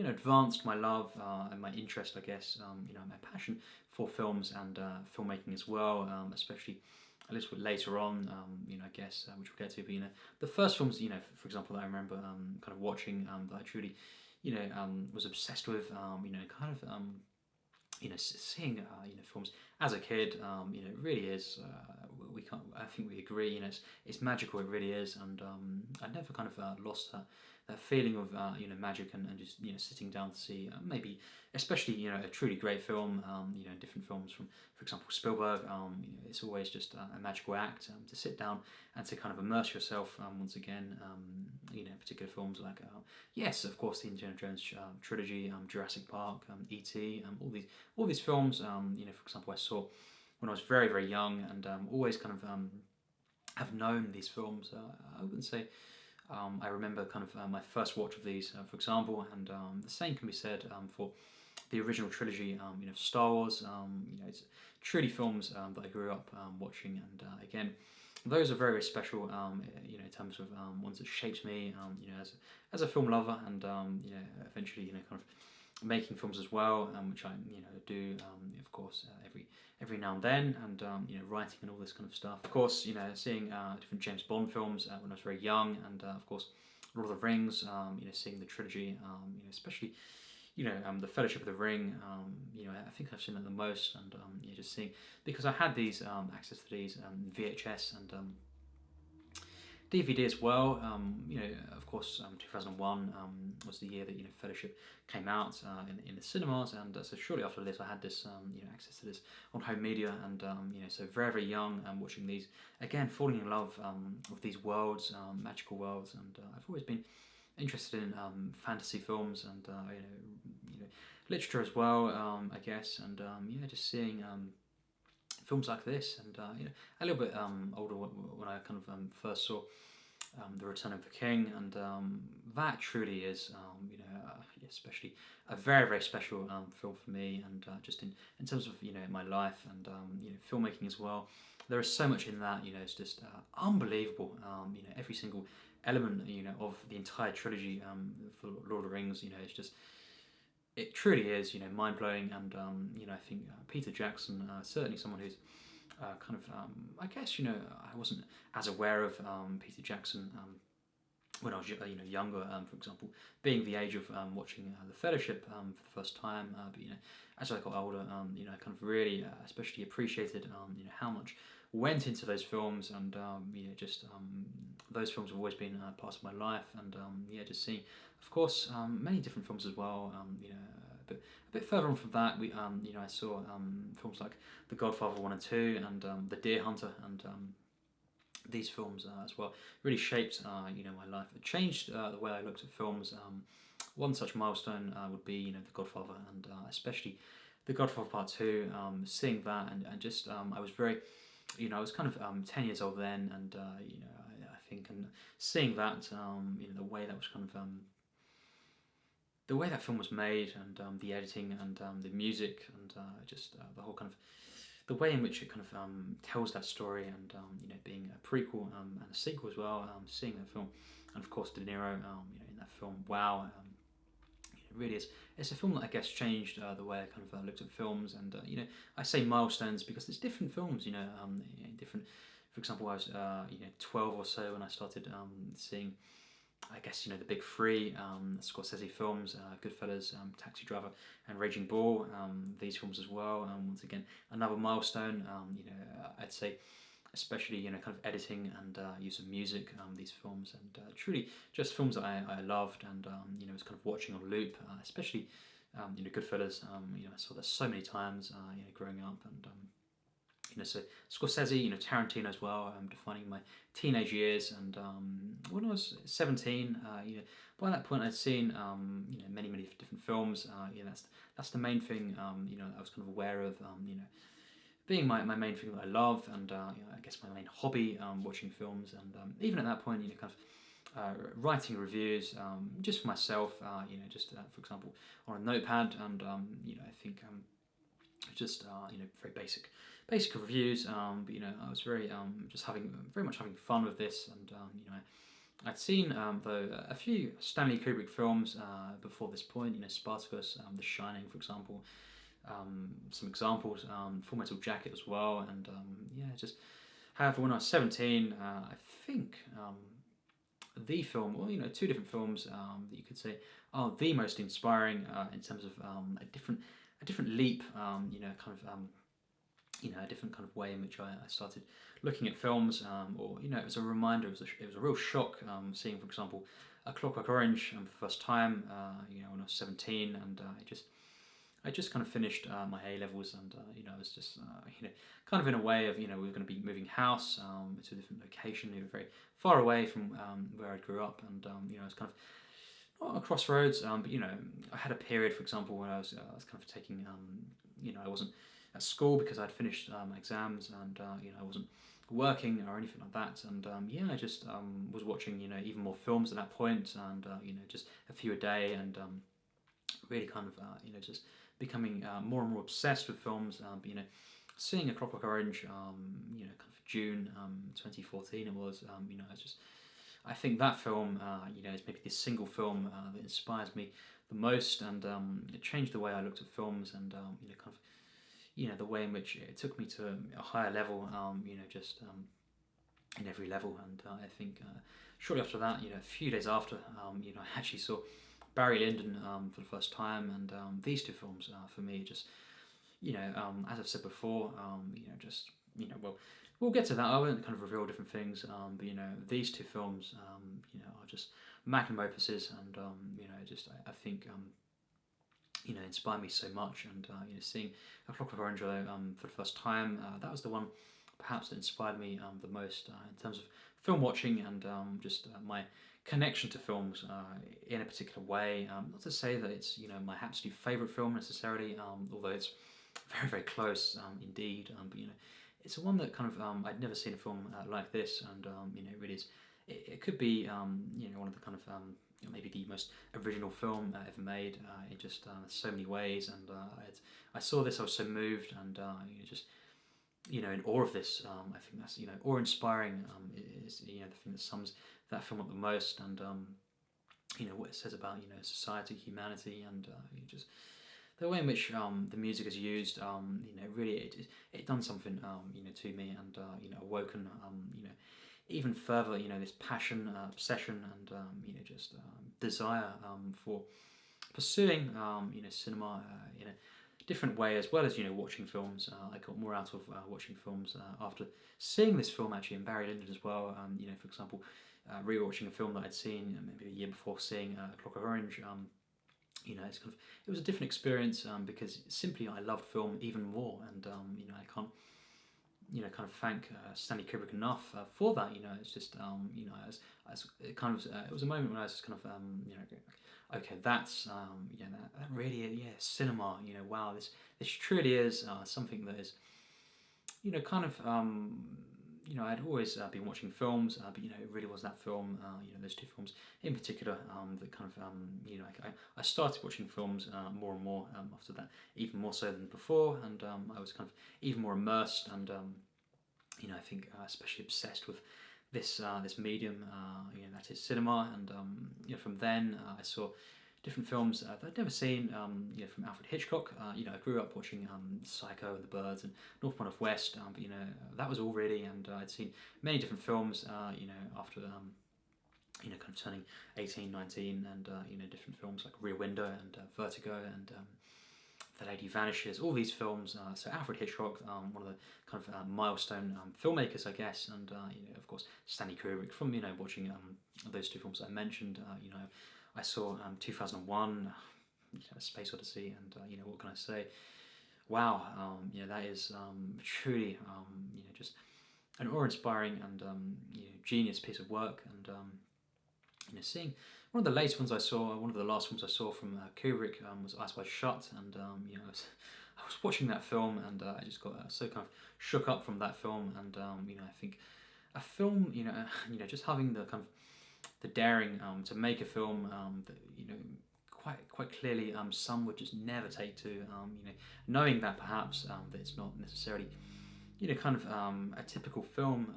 advanced my love and my interest, I guess, my passion for films and filmmaking as well, especially a little bit later on, I guess, which we'll get to. But the first films, for example, that I remember kind of watching, that I truly was obsessed with, kind of seeing films as a kid, it really is. We can't. I think we agree. It's magical. It really is, and I never kind of lost that feeling of magic, and just sitting down to see maybe especially a truly great film. Different films from, for example, Spielberg. It's always just a magical act to sit down and to kind of immerse yourself once again. Particular films like yes, of course, the Indiana Jones trilogy, Jurassic Park, E.T., all these films. For example, I saw when I was very very young, and always kind of have known these films. I wouldn't say. I remember kind of my first watch of these, for example, and the same can be said for the original trilogy, Star Wars. It's truly films that I grew up watching, and again, those are very, very special. In terms of ones that shaped me, as a film lover, and eventually, kind of making films as well, which I do, of course, every now and then, and writing and all this kind of stuff. Of course, seeing different James Bond films when I was very young, and of course Lord of the Rings, seeing the trilogy, especially the Fellowship of the Ring. I think I've seen it the most, and just seeing, because I had these access to these VHS and DVD as well. Of course, 2001 was the year that Fellowship came out in the cinemas, and so shortly after this, I had this access to this on home media, and so very very young, watching these again, falling in love with these worlds, magical worlds, and I've always been interested in fantasy films and literature as well, I guess, and just seeing films like this, and a little bit older when I kind of first saw The Return of the King, and that truly is, especially a very very special film for me, and just in terms of my life, and filmmaking as well. There is so much in that, it's just unbelievable. Every single element of the entire trilogy for Lord of the Rings, it's just, it truly is mind blowing, and I think Peter Jackson, certainly someone who's I guess I wasn't as aware of Peter Jackson when I was younger, for example, being the age of watching The Fellowship for the first time, but as I got older, I kind of really especially appreciated how much went into those films, and those films have always been part of my life, and just seeing, of course, many different films as well. A bit further on from that, I saw films like The Godfather 1 and 2, and The Deer Hunter, and these films as well really shaped my life. It changed the way I looked at films. One such milestone would be The Godfather, and especially The Godfather Part 2. Seeing that, and just I was very, I was kind of 10 years old then, and I think, and seeing that, the way that was kind of the way that film was made, and the editing, and the music, and just the whole kind of the way in which it kind of tells that story, and being a prequel and a sequel as well. Seeing that film, and of course De Niro, in that film, wow, it really is. It's a film that I guess changed the way I kind of looked at films, and I say milestones because there's different films, different. For example, I was 12 or so when I started seeing, I guess the big three Scorsese films, Goodfellas, Taxi Driver, and Raging Bull. These films as well. Once again, another milestone. I'd say, especially kind of editing and use of music. These films, and truly just films that I loved, and was kind of watching on loop. Especially Goodfellas. I saw that so many times. Growing up, and so Scorsese, Tarantino as well, defining my teenage years, and when I was 17, by that point I'd seen many different films. That's the main thing I was kind of aware of, being my main thing that I love, and I guess my main hobby, watching films, and even at that point, kind of writing reviews just for myself, just for example on a notepad, and I think just very basic reviews, but I was very very much having fun with this, and I'd seen though a few Stanley Kubrick films before this point, Spartacus, The Shining, for example, some examples, Full Metal Jacket as well, and just, however, when I was 17, I think the film, well, two different films that you could say are the most inspiring in terms of a different leap, kind of a different kind of way in which I started looking at films, or it was a reminder, it was a real shock, seeing, for example, A Clockwork Orange for the first time, when I was 17, and I just kind of finished my A levels, and I was just kind of in a way of we were going to be moving house to a different location, very far away from where I grew up, and I was kind of not at a crossroads, but I had a period, for example, when I was kind of taking I wasn't at school because I'd finished my exams, and I wasn't working or anything like that, and I just was watching even more films at that point, and just a few a day, and really kind of just becoming more and more obsessed with films, but seeing A Clockwork Orange, kind of June 2014 it was, I think that film is maybe the single film that inspires me the most, and it changed the way I looked at films, and kind of the way in which it took me to a higher level, in every level. And I think shortly after that, a few days after, I actually saw Barry Lyndon for the first time, and these two films for me just, as I've said before, just, well, we'll get to that. I won't kind of reveal different things, but these two films, are just magnum opuses, and just I think inspired me so much. And seeing A Clockwork Orange for the first time, that was the one perhaps that inspired me the most in terms of film watching, and just my connection to films in a particular way. Not to say that it's my absolute favourite film necessarily, although it's very, very close indeed. But it's one that kind of I'd never seen a film like this, and it really is. It could be one of the kind of maybe the most original film ever made in just so many ways. And I saw this, I was so moved, and just in awe of this. I think that's awe-inspiring is the thing that sums that film up the most, and what it says about society, humanity, and just the way in which the music is used. Really it done something to me, and awoken even further this passion, obsession, and just desire for pursuing cinema in a different way, as well as watching films. I got more out of watching films after seeing this film actually, in Barry Lyndon as well. For example, rewatching a film that I'd seen maybe a year before seeing A Clockwork Orange. It's kind of, it was a different experience because simply I loved film even more, and I can't kind of thank Stanley Kubrick enough for that. It's just it kind of it was a moment when I was just kind of okay, that's that really is, cinema. Wow, this truly is something that is kind of I'd always been watching films, but it really was that film, those two films in particular, that kind of I started watching films more and more after that, even more so than before, and I was kind of even more immersed, and I think especially obsessed with this medium, that is cinema. And from then I saw different films that I'd never seen, from Alfred Hitchcock. I grew up watching Psycho and The Birds and North by Northwest, but that was all really, and I'd seen many different films, after kind of turning 18, 19, and different films like Rear Window and Vertigo, and The Lady Vanishes, all these films. So Alfred Hitchcock, one of the kind of milestone filmmakers, I guess, and of course Stanley Kubrick. From watching those two films that I mentioned, I saw 2001, Space Odyssey, and what can I say? Wow, that is truly just an awe-inspiring and genius piece of work. And seeing one of the latest ones I saw, one of the last ones I saw from Kubrick was Eyes Wide Shut, and I was watching that film, and I just got so kind of shook up from that film. And I think a film, just having the kind of the daring to make a film that quite clearly some would just never take to, knowing that perhaps that it's not necessarily kind of a typical film,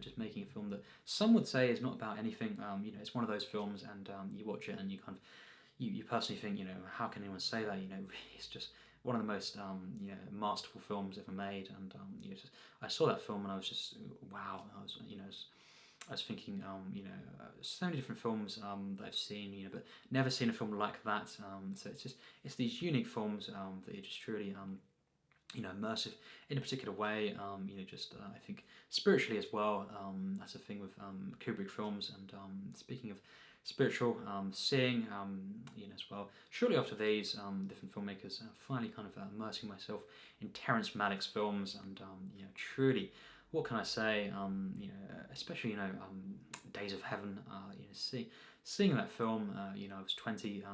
just making a film that some would say is not about anything. It's one of those films, and you watch it and you kind of you personally think, how can anyone say that? It's just one of the most masterful films ever made. And I saw that film and I was just wow. I was thinking, so many different films that I've seen, but never seen a film like that. So it's these unique films that are just truly, immersive in a particular way. I think spiritually as well. That's the thing with Kubrick films. And speaking of spiritual, seeing, as well. Shortly after these, different filmmakers, finally kind of immersing myself in Terrence Malick's films, and truly. What can I say? Especially Days of Heaven. Seeing that film. I was 20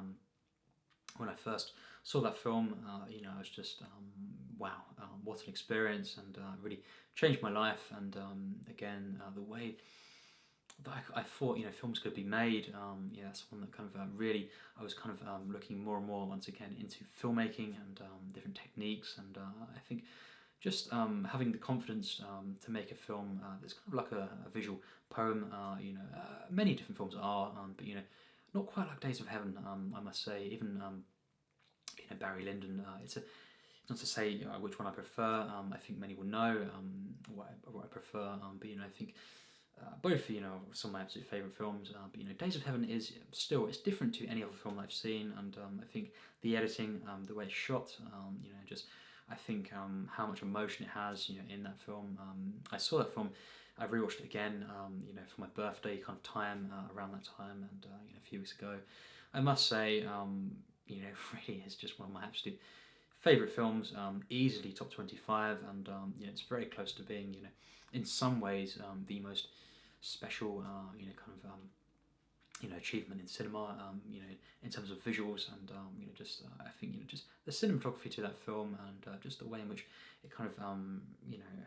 when I first saw that film. I was just wow. What an experience, and really changed my life. And again, the way that I thought films could be made. That's one that kind of really I was kind of looking more and more once again into filmmaking and different techniques. And I think. Just having the confidence to make a film that's kind of like a visual poem. Many different films are, but not quite like Days of Heaven. I must say, even Barry Lyndon. It's not to say which one I prefer. I think many will know what I prefer. But I think both, some of my absolute favourite films. But Days of Heaven is still, it's different to any other film that I've seen, and I think the editing, the way it's shot, just I think how much emotion it has, in that film. I saw that film. I rewatched it again, for my birthday kind of time, around that time, and a few weeks ago. I must say, really is just one of my absolute favourite films, easily top 25, and it's very close to being, in some ways, the most special, achievement in cinema, in terms of visuals, and I think just the cinematography to that film, and just the way in which it kind of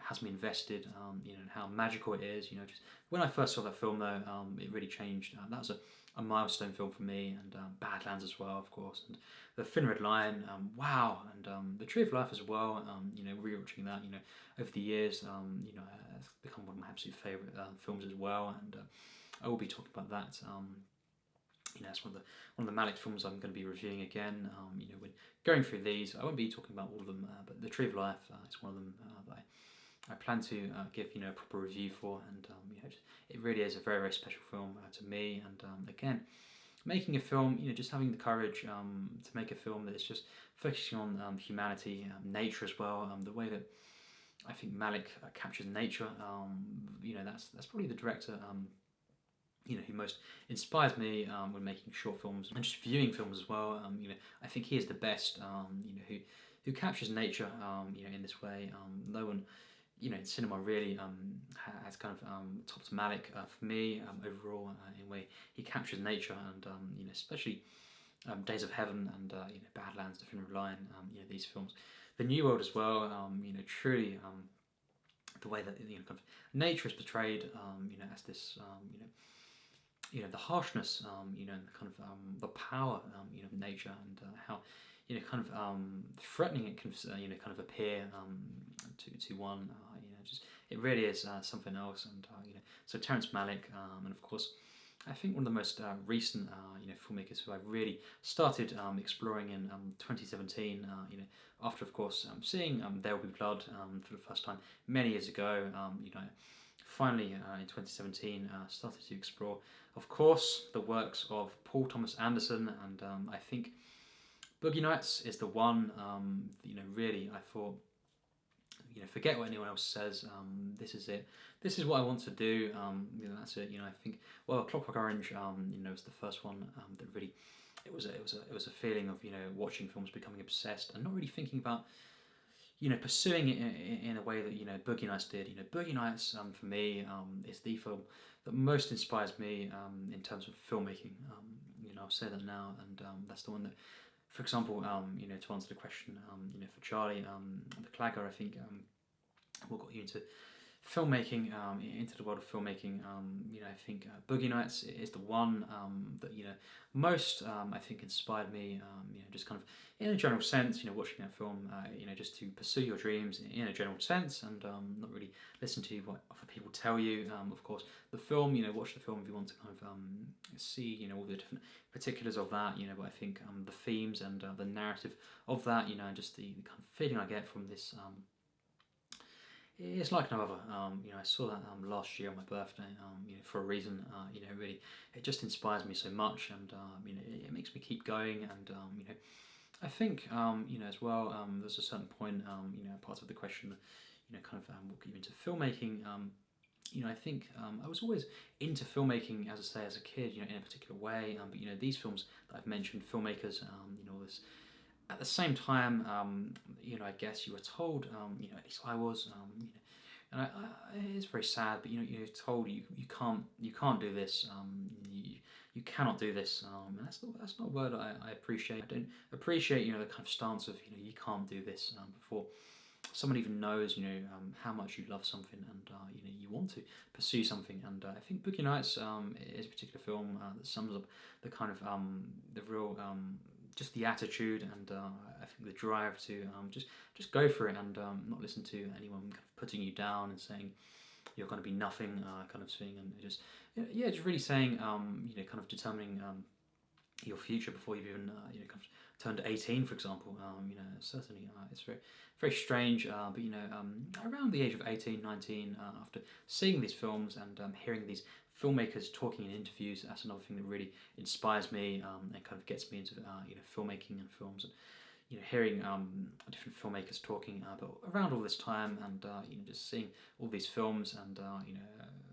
has me invested, and how magical it is. Just when I first saw that film, though, it really changed. That was a milestone film for me, and Badlands as well, of course, and The Thin Red Line, wow, and The Tree of Life as well. Rewatching that, over the years, it's become one of my absolute favourite films as well, and I will be talking about that. It's one of the Malick films I'm going to be reviewing again. When going through these, I won't be talking about all of them, but The Tree of Life is one of them that I plan to give a proper review for, and it really is a very, very special film to me. And again, making a film, just having the courage to make a film that is just focusing on humanity, nature as well. The way that I think Malick captures nature, that's probably the director who most inspires me when making short films and just viewing films as well. I think he is the best, who captures nature, in this way. No one, in cinema really has kind of topped Malick for me overall, in way he captures nature, and especially Days of Heaven and Badlands, The Thin Red Line, these films. The New World as well, truly the way that kind of nature is portrayed, as this, the harshness, and kind of the power, of nature, and how kind of threatening it can kind of appear to one. Just it really is something else, and so Terrence Malick, and of course, I think one of the most recent filmmakers who I really started exploring in 2017. After of course seeing There Will Be Blood for the first time many years ago. Finally in 2017 started to explore, of course, the works of Paul Thomas Anderson, and I think Boogie Nights is the one. Really, I thought, forget what anyone else says. This is it. This is what I want to do. That's it. I think, well, Clockwork Orange, was the first one that really. It was a feeling of watching films, becoming obsessed, and not really thinking about pursuing it in a way that Boogie Nights did. Boogie Nights for me is the film that most inspires me in terms of filmmaking. I'll say that now, and that's the one that, for example, to answer the question, for Charlie, the Clagga, I think, what got you into filmmaking, into the world of filmmaking. I think Boogie Nights is the one that most I think inspired me. Just kind of in a general sense, watching that film, just to pursue your dreams in a general sense, and not really listen to what other people tell you. Of course, the film, watch the film if you want to kind of see, all the different particulars of that. But I think the themes and the narrative of that, just the kind of feeling I get from this. It's like no other. I saw that last year on my birthday. For a reason. Really, it just inspires me so much, and it makes me keep going. And I think as well. There's a certain point. Part of the question. Kind of what got you into filmmaking. I think I was always into filmmaking, as I say, as a kid. In a particular way. But these films that I've mentioned, filmmakers. This. At the same time, I guess you were told, at least I was, and it's very sad, but you're told you can't do this, you cannot do this, and that's not a word I appreciate. I don't appreciate the kind of stance of you can't do this before someone even knows how much you love something, and you want to pursue something. And I think Boogie Nights is a particular film that sums up the kind of the real. Just the attitude, and I think the drive to just go for it, and not listen to anyone kind of putting you down and saying you're going to be nothing, kind of thing, and just really saying kind of determining your future before you've even kind of turned 18, for example. Certainly it's very strange, but around the age of 18, 19, after seeing these films and hearing these filmmakers talking in interviews, that's another thing that really inspires me and kind of gets me into filmmaking and films, and hearing different filmmakers talking. But around all this time, and just seeing all these films, and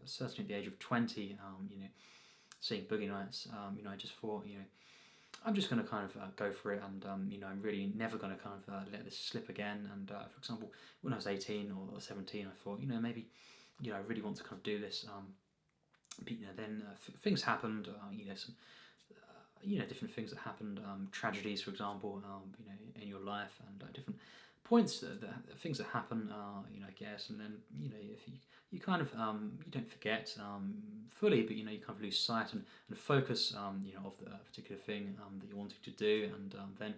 certainly at the age of 20, seeing Boogie Nights, I just thought, I'm just going to kind of go for it, and I'm really never going to kind of let this slip again. And for example, when I was 18 or 17, I thought, maybe, I really want to kind of do this. But then things happened. Some different things that happened, tragedies, for example, in your life, and different points, things that happen, I guess, and then if you kind of you don't forget fully, but you kind of lose sight and focus of the particular thing that you're wanting to do, and then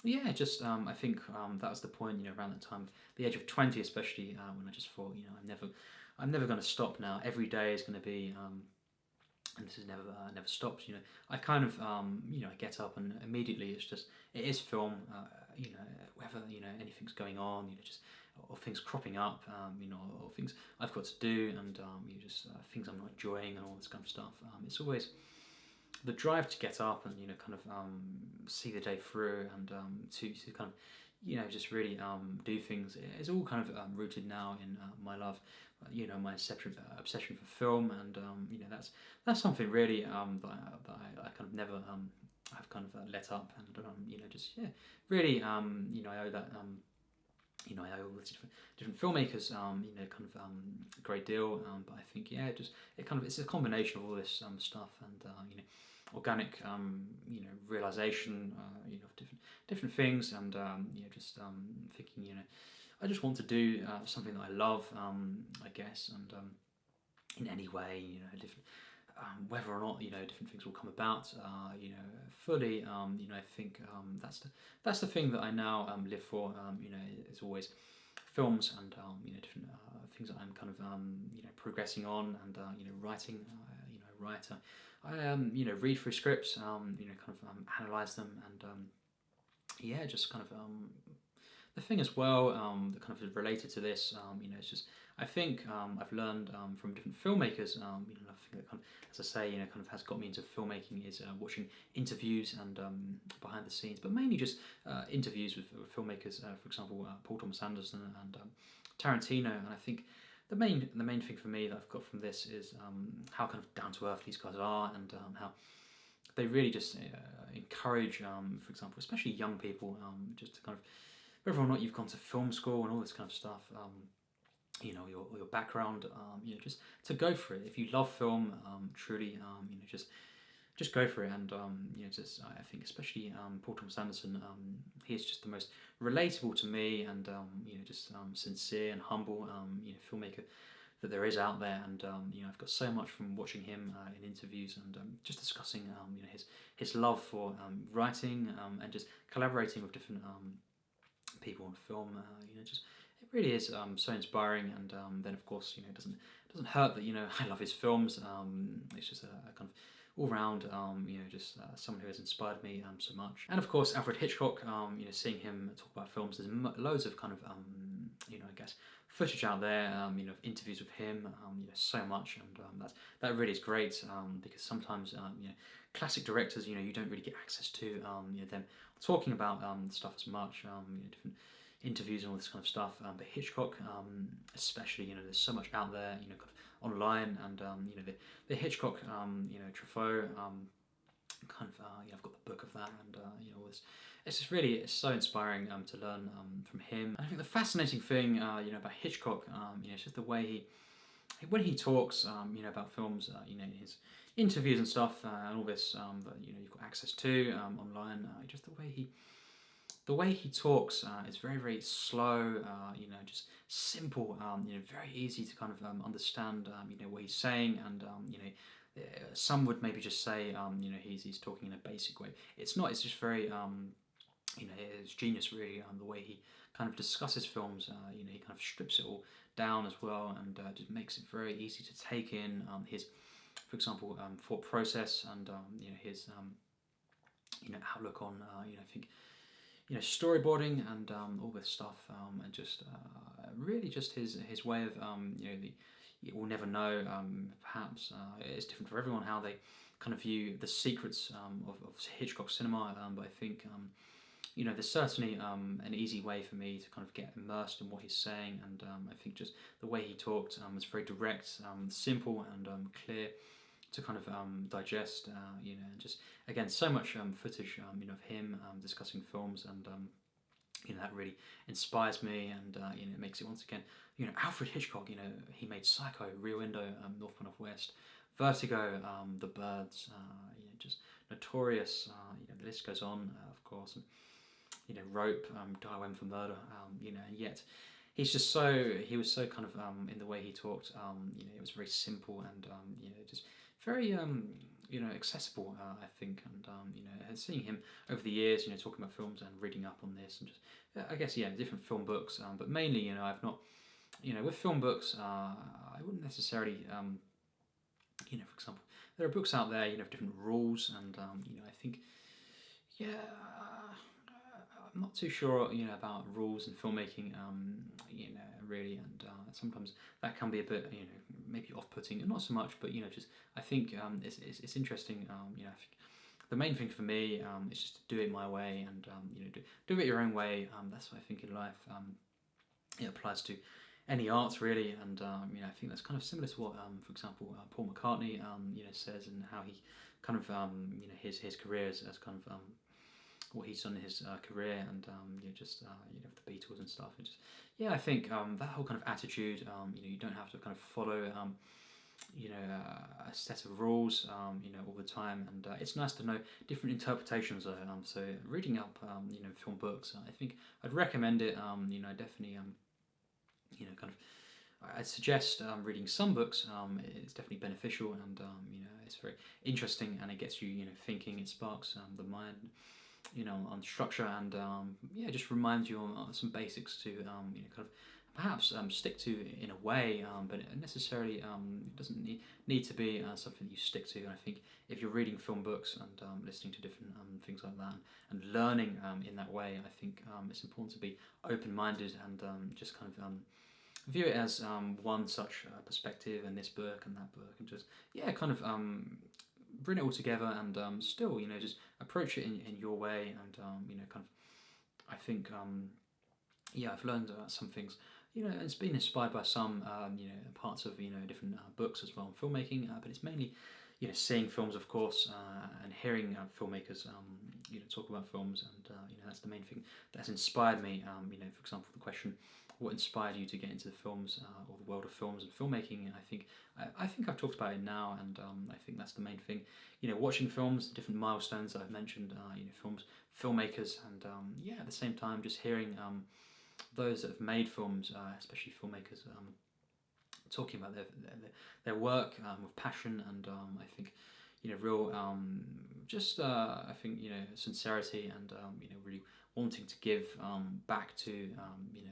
I think that was the point, around that time, the age of 20 especially, when I just thought, I'm never going to stop now. Every day is going to be and this has never stopped. I kind of I get up and immediately it is film. Whether anything's going on, just or things cropping up, or things I've got to do, and things I'm not enjoying, and all this kind of stuff. It's always the drive to get up and kind of see the day through, and to kind of just really do things. It's all kind of rooted now in my love, my obsession for film, and that's something really that I kind of never have kind of let up, and really I owe that I owe all these different filmmakers kind of a great deal, but I think it's a combination of all this stuff, and organic realization of different things, and thinking I just want to do something that I love, I guess, and in any way, different, whether or not different things will come about, fully. I think that's the thing that I now live for. It's always films, and different things that I'm kind of progressing on, and writing. Writer. I read through scripts, kind of analyze them, and just kind of the thing as well that kind of is related to this, it's just I think I've learned from different filmmakers, I think that kind of, as I say, kind of has got me into filmmaking is watching interviews and behind the scenes, but mainly just interviews with filmmakers, for example, Paul Thomas Anderson and Tarantino, and I think the main thing for me that I've got from this is how kind of down to earth these guys are, and how they really just encourage, for example, especially young people, just to kind of, whether or not you've gone to film school and all this kind of stuff, your background, just to go for it. If you love film, truly, just go for it. And I think especially Paul Thomas Anderson, he is just the most relatable to me, and sincere and humble, filmmaker that there is out there. And I've got so much from watching him in interviews, and just discussing his love for writing, and just collaborating with different people on film. It really is so inspiring, and then of course it doesn't hurt that I love his films. It's just a kind of all round someone who has inspired me so much. And of course Alfred Hitchcock, seeing him talk about films, there's loads of kind of I guess footage out there, interviews with him, so much, and that really is great, because sometimes classic directors, you don't really get access to them talking about stuff as much, different interviews and all this kind of stuff, but Hitchcock, especially, there's so much out there, kind of online, and the Hitchcock, Truffaut, kind of, I've got the book of that, and it's just really, it's so inspiring to learn from him. And I think the fascinating thing, about Hitchcock, it's just the way when he talks, about films, in his interviews and stuff, and all this that you've got access to online, just the way he talks is very, very slow, just simple, very easy to kind of understand, what he's saying, and some would maybe just say, he's talking in a basic way. It's not. It's just very, it's genius really, the way he kind of discusses films. He kind of strips it all down as well, and just makes it very easy to take in his, for example, thought process, and his outlook on I think storyboarding and all this stuff, and just really just his way of we'll never know. Perhaps it's different for everyone how they kind of view the secrets of Hitchcock cinema. But I think there's certainly an easy way for me to kind of get immersed in what he's saying, and I think just the way he talked was very direct, simple, and clear to kind of digest. And just again so much footage of him discussing films, and that really inspires me, and it makes it once again. Alfred Hitchcock. He made Psycho, Rear Window, North by Northwest, Vertigo, The Birds. Just notorious. The list goes on, of course. And, Rope, Die When for Murder. And yet he was so kind of in the way he talked. It was very simple, and just very accessible. I think, and seeing him over the years, talking about films and reading up on this, and just I guess different film books. But mainly, I've not, with film books, I wouldn't necessarily, for example, there are books out there, of different rules, and I think, yeah. I'm not too sure, about rules in filmmaking, really, and sometimes that can be a bit, maybe off-putting, and not so much, but just I think it's interesting. I think the main thing for me is just to do it my way, and do it your own way. That's what I think in life. It applies to any arts really, and I think that's kind of similar to what, for example, Paul McCartney, says, and how he kind of, his career as kind of. What he's done in his career, and just the Beatles and stuff, and just I think that whole kind of attitude, you don't have to kind of follow a set of rules all the time, and it's nice to know different interpretations. So reading up film books, I think I'd recommend it. Definitely kind of I'd suggest reading some books. It's definitely beneficial, and it's very interesting, and it gets you thinking. It sparks the mind. On structure, and just reminds you on some basics to kind of perhaps stick to in a way, but it necessarily doesn't need to be something that you stick to. And I think if you're reading film books and listening to different things like that, and learning in that way, I think it's important to be open-minded, and just kind of view it as one such perspective, and this book and that book, and just kind of bring it all together, and still just approach it in your way, and kind of I think I've learned some things, it's been inspired by some parts of different books as well, filmmaking, but it's mainly seeing films, of course, and hearing filmmakers talk about films, and that's the main thing that's inspired me. For example, the question, what inspired you to get into the films, or the world of films and filmmaking? And I think I've talked about it now, and I think that's the main thing. Watching films, different milestones that I've mentioned, films, filmmakers, and at the same time, just hearing those that have made films, especially filmmakers, talking about their work with passion, and I think real I think sincerity, and really wanting to give back to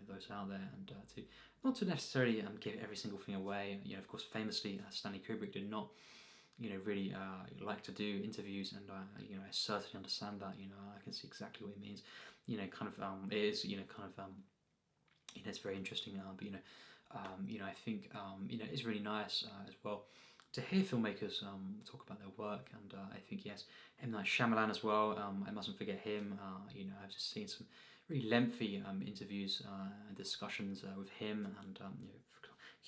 those out there, and to not to necessarily give every single thing away. Of course, famously, Stanley Kubrick did not really like to do interviews, and I certainly understand that. I can see exactly what it means. Kind of it is kind of it's very interesting, but I think it's really nice as well to hear filmmakers talk about their work, and I think M. Night Shyamalan as well. I mustn't forget him. I've just seen some really lengthy interviews and discussions with him, and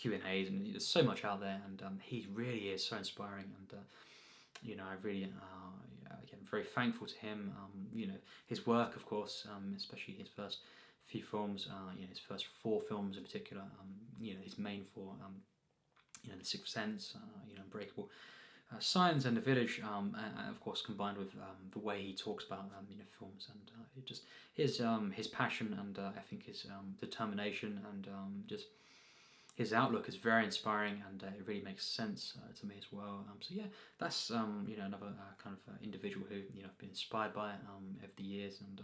Q&As, and there's so much out there, and he really is so inspiring, and I really again very thankful to him. His work, of course, especially his first few films, his first 4 films in particular, his main 4, The Sixth Sense, Unbreakable, Signs, and The Village, and of course combined with the way he talks about films, and it just his passion, and I think his determination, and just his outlook is very inspiring, and it really makes sense to me as well. So that's another kind of individual who I've been inspired by over the years, and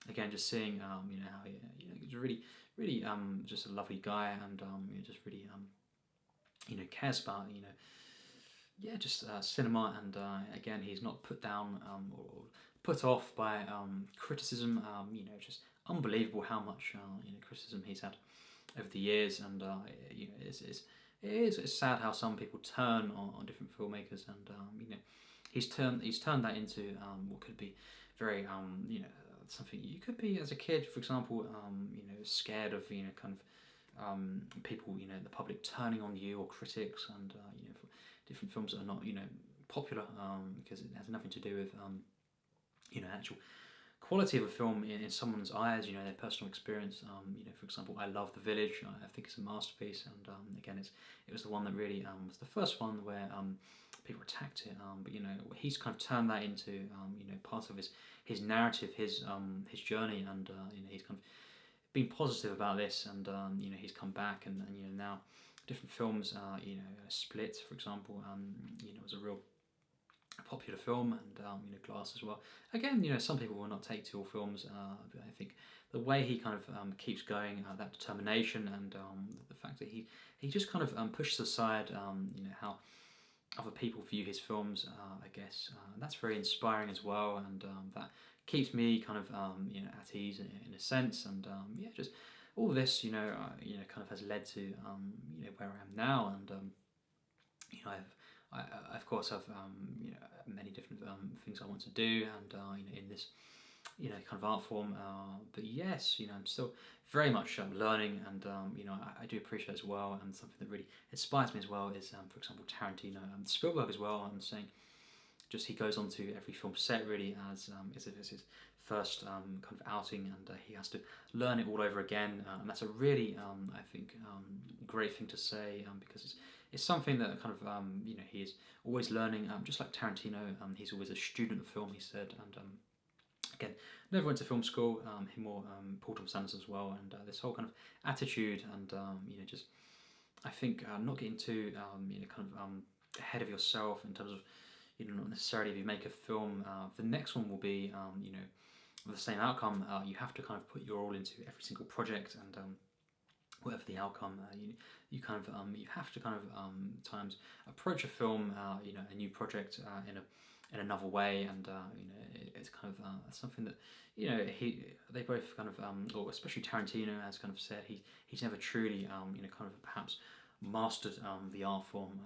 again just seeing how he's really just a lovely guy, and just really cares about yeah, just cinema, and again, he's not put down or put off by criticism. Just unbelievable how much criticism he's had over the years, and it's sad how some people turn on different filmmakers, and he's turned that into what could be very something you could be as a kid, for example, scared of kind of people, the public turning on you, or critics, and for different films that are not popular, because it has nothing to do with actual quality of a film in someone's eyes, their personal experience. For example, I love The Village. I think it's a masterpiece, and again, it was the one that really was the first one where people attacked it. But he's kind of turned that into part of his narrative, his journey, and he's kind of been positive about this, and he's come back, and now different films. Split, for example, was a real popular film, and Glass as well. Again, some people will not take to all films, but I think the way he kind of keeps going, that determination, and the fact that he just kind of pushes aside how other people view his films, I guess that's very inspiring as well, and that keeps me kind of at ease in a sense, and just all this kind of has led to where I am now, and I of course have many different things I want to do, and in this kind of art form, but yes, I'm still very much learning, and I do appreciate as well, and something that really inspires me as well is for example Tarantino and Spielberg as well. I'm saying just he goes onto every film set really as if it's his first kind of outing, and he has to learn it all over again, and that's a really I think great thing to say, because it's something that kind of he is always learning, just like Tarantino. He's always a student of film, he said, and again, never went to film school. Him or Paul Thomas Anderson as well, and this whole kind of attitude, and just I think not getting too kind of ahead of yourself in terms of not necessarily if you make a film, the next one will be the same outcome. You have to kind of put your all into every single project, and whatever the outcome, you kind of you have to kind of times approach a film, a new project in another way, and it's kind of something that they both kind of or especially Tarantino has kind of said he's never truly kind of perhaps mastered the art form.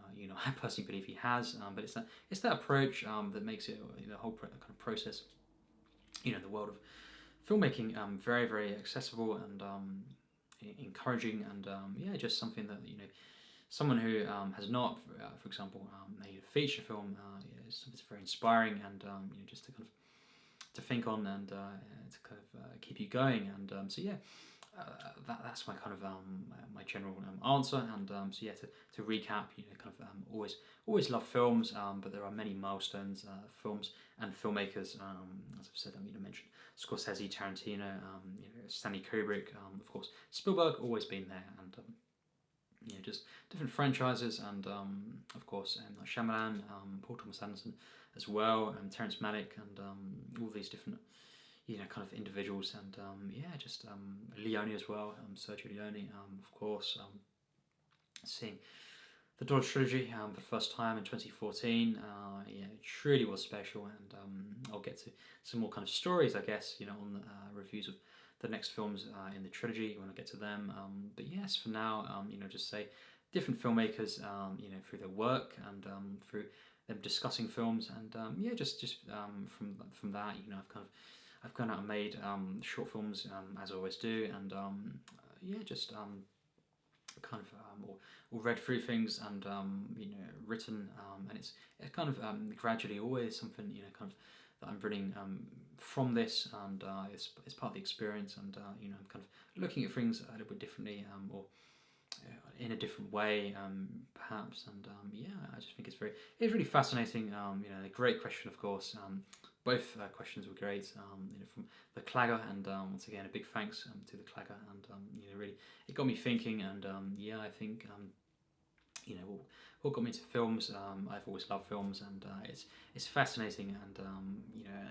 I personally believe he has, but it's that approach that makes it the whole kind of process, the world of filmmaking, very very accessible, and encouraging, and just something that someone who has not, for example, made a feature film, is something that's very inspiring, and just to kind of to think on, and to kind of keep you going, and that's my kind of my general answer, and to recap, kind of always love films, but there are many milestones, films and filmmakers, as I've said, mentioned Scorsese, Tarantino, Stanley Kubrick, of course Spielberg, always been there, and just different franchises, and of course Shyamalan, Paul Thomas Anderson as well, and Terrence Malick, and all these different kind of individuals, and just Leone as well, Sergio Leone, of course, seeing the Dodge trilogy for the first time in 2014, it truly was special, and I'll get to some more kind of stories, I guess, on the reviews of the next films in the trilogy when I get to them, but yes, for now, just say different filmmakers, through their work, and through them discussing films, and just from that, I've gone out and made short films, as I always do, and just kind of or read through things, and written, and it's kind of gradually always something kind of that I'm bringing from this, and it's part of the experience, and I'm kind of looking at things a little bit differently, or in a different way, perhaps, and I just think it's really fascinating. A great question, of course. Both questions were great, from the Clagga, and once again a big thanks to the Clagga, and really it got me thinking, and I think what got me into films. I've always loved films, and it's fascinating, and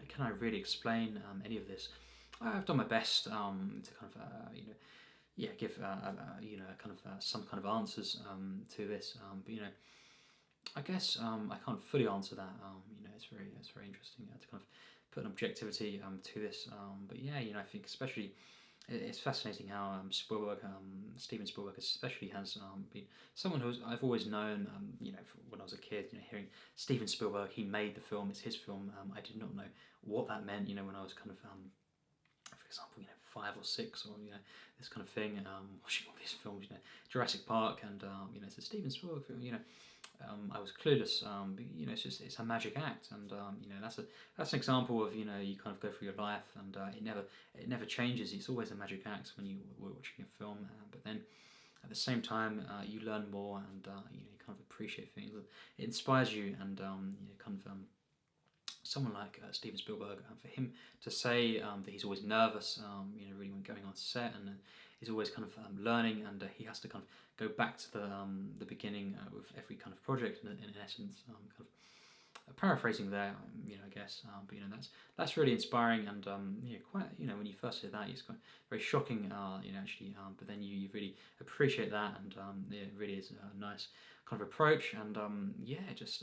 can I really explain any of this? I've done my best to kind of give kind of some kind of answers to this, but I guess I can't fully answer that. It's very interesting to kind of put an objectivity to this. But yeah, I think especially it's fascinating how Steven Spielberg especially has been someone who I've always known. When I was a kid, hearing Steven Spielberg, he made the film, it's his film. I did not know what that meant. When I was kind of for example, 5 or 6, or this kind of thing. Watching all these films, Jurassic Park, and it's a Steven Spielberg film. I was clueless. But, it's a magic act, and that's an example of you kind of go through your life, and it never changes. It's always a magic act when you were watching a film, but then at the same time you learn more, and you kind of appreciate things. It inspires you, and kind of. Someone like Steven Spielberg, for him to say that he's always nervous, really when going on set, and he's always kind of learning, and he has to kind of go back to the beginning with every kind of project. In essence, kind of paraphrasing there, I guess, but that's really inspiring, and quite when you first hear that, it's quite very shocking, actually, but then you really appreciate that, and it really is a nice kind of approach, and just.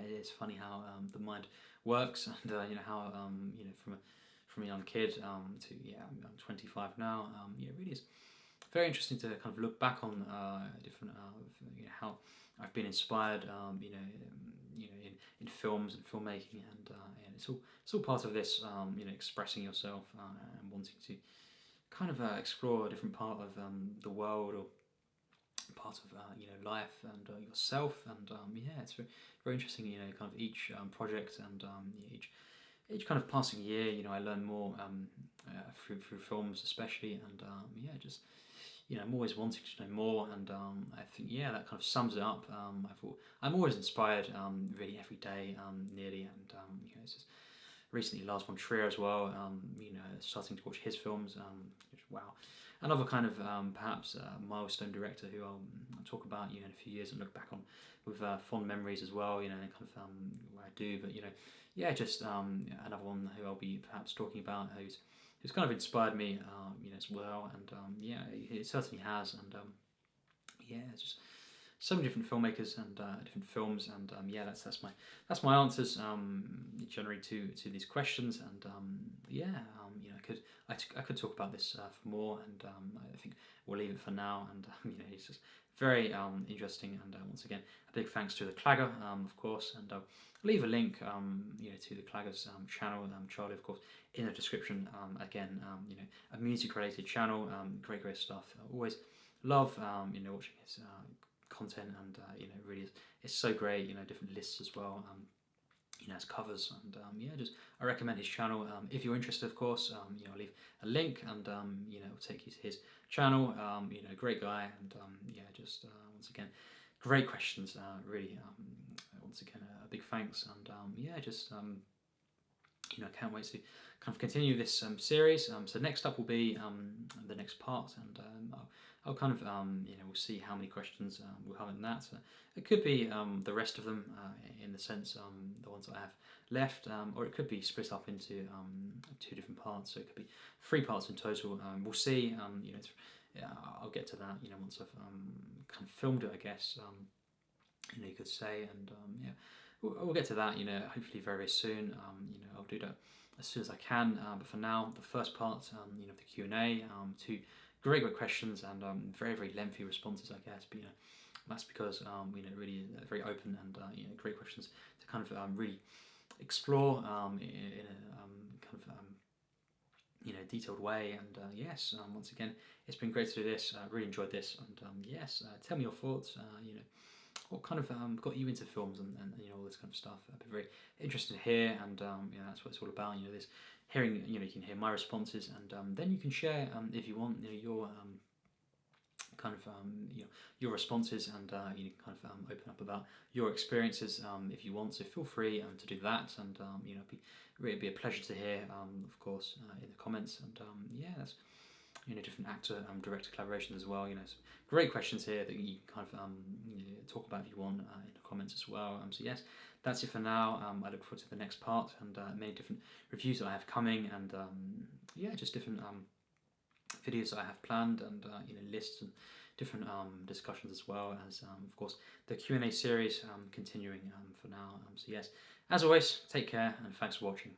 It's funny how the mind works, and how from a young kid to I'm 25 now. It really is very interesting to kind of look back on different how I've been inspired, in films and filmmaking, and it's all part of this, expressing yourself and wanting to kind of explore a different part of the world, or part of life, and yourself, and it's very, very interesting. Kind of each project, and each kind of passing year, I learn more through films, especially, and just I'm always wanting to know more, and I think that kind of sums it up. I'm always inspired, really every day, nearly, and it's just recently Lars von Trier as well. Starting to watch his films. Wow. Another kind of perhaps milestone director who I'll talk about in a few years and look back on with fond memories as well. And kind of where I do, but just another one who I'll be perhaps talking about who's kind of inspired me, as well. And it certainly has. And it's just so many different filmmakers and different films, and that's my answers generally to these questions, and I could talk about this for more, and I think we'll leave it for now, and it's just very interesting, and once again a big thanks to the Clagga, of course, and I'll leave a link to the Clagga's channel, Charlie, of course, in the description. Again, a music related channel, great stuff. I always love watching his content, and really it's so great. Different lists as well, as covers, and I recommend his channel. If you're interested, of course, I'll leave a link, and it'll take you to his channel. Great guy, and once again, great questions. Really, once again, a big thanks, and I can't wait to kind of continue this series. So next up will be the next part, and I'll kind of we'll see how many questions we'll have in that. It could be the rest of them, in the sense the ones that I have left, or it could be split up into 2 different parts. So it could be 3 parts in total. We'll see. I'll get to that. Once I've kind of filmed it, I guess. You could say, and we'll get to that. Hopefully very, very soon. I'll do that as soon as I can. But for now, the first part, the Q&A, 2 great questions, and very, very lengthy responses, I guess. But that's because really very open, and great questions to kind of really explore in a kind of detailed way. And yes, once again, it's been great to do this. Really enjoyed this, and yes, tell me your thoughts. What kind of got you into films, and all this kind of stuff. I'd be very interested to hear, and that's what it's all about. This hearing, you can hear my responses, and then you can share, if you want, your kind of your responses, and you can kind of open up about your experiences, if you want. So feel free to do that, and it'd be a pleasure to hear, of course, in the comments, and that's different actor director collaborations as well. So great questions here that you kind of talk about if you want, in the comments as well. So yes, that's it for now. I look forward to the next part, and many different reviews that I have coming, and just different videos that I have planned, and lists and different discussions as well as, of course, the Q&A series continuing for now. So yes, as always, take care and thanks for watching.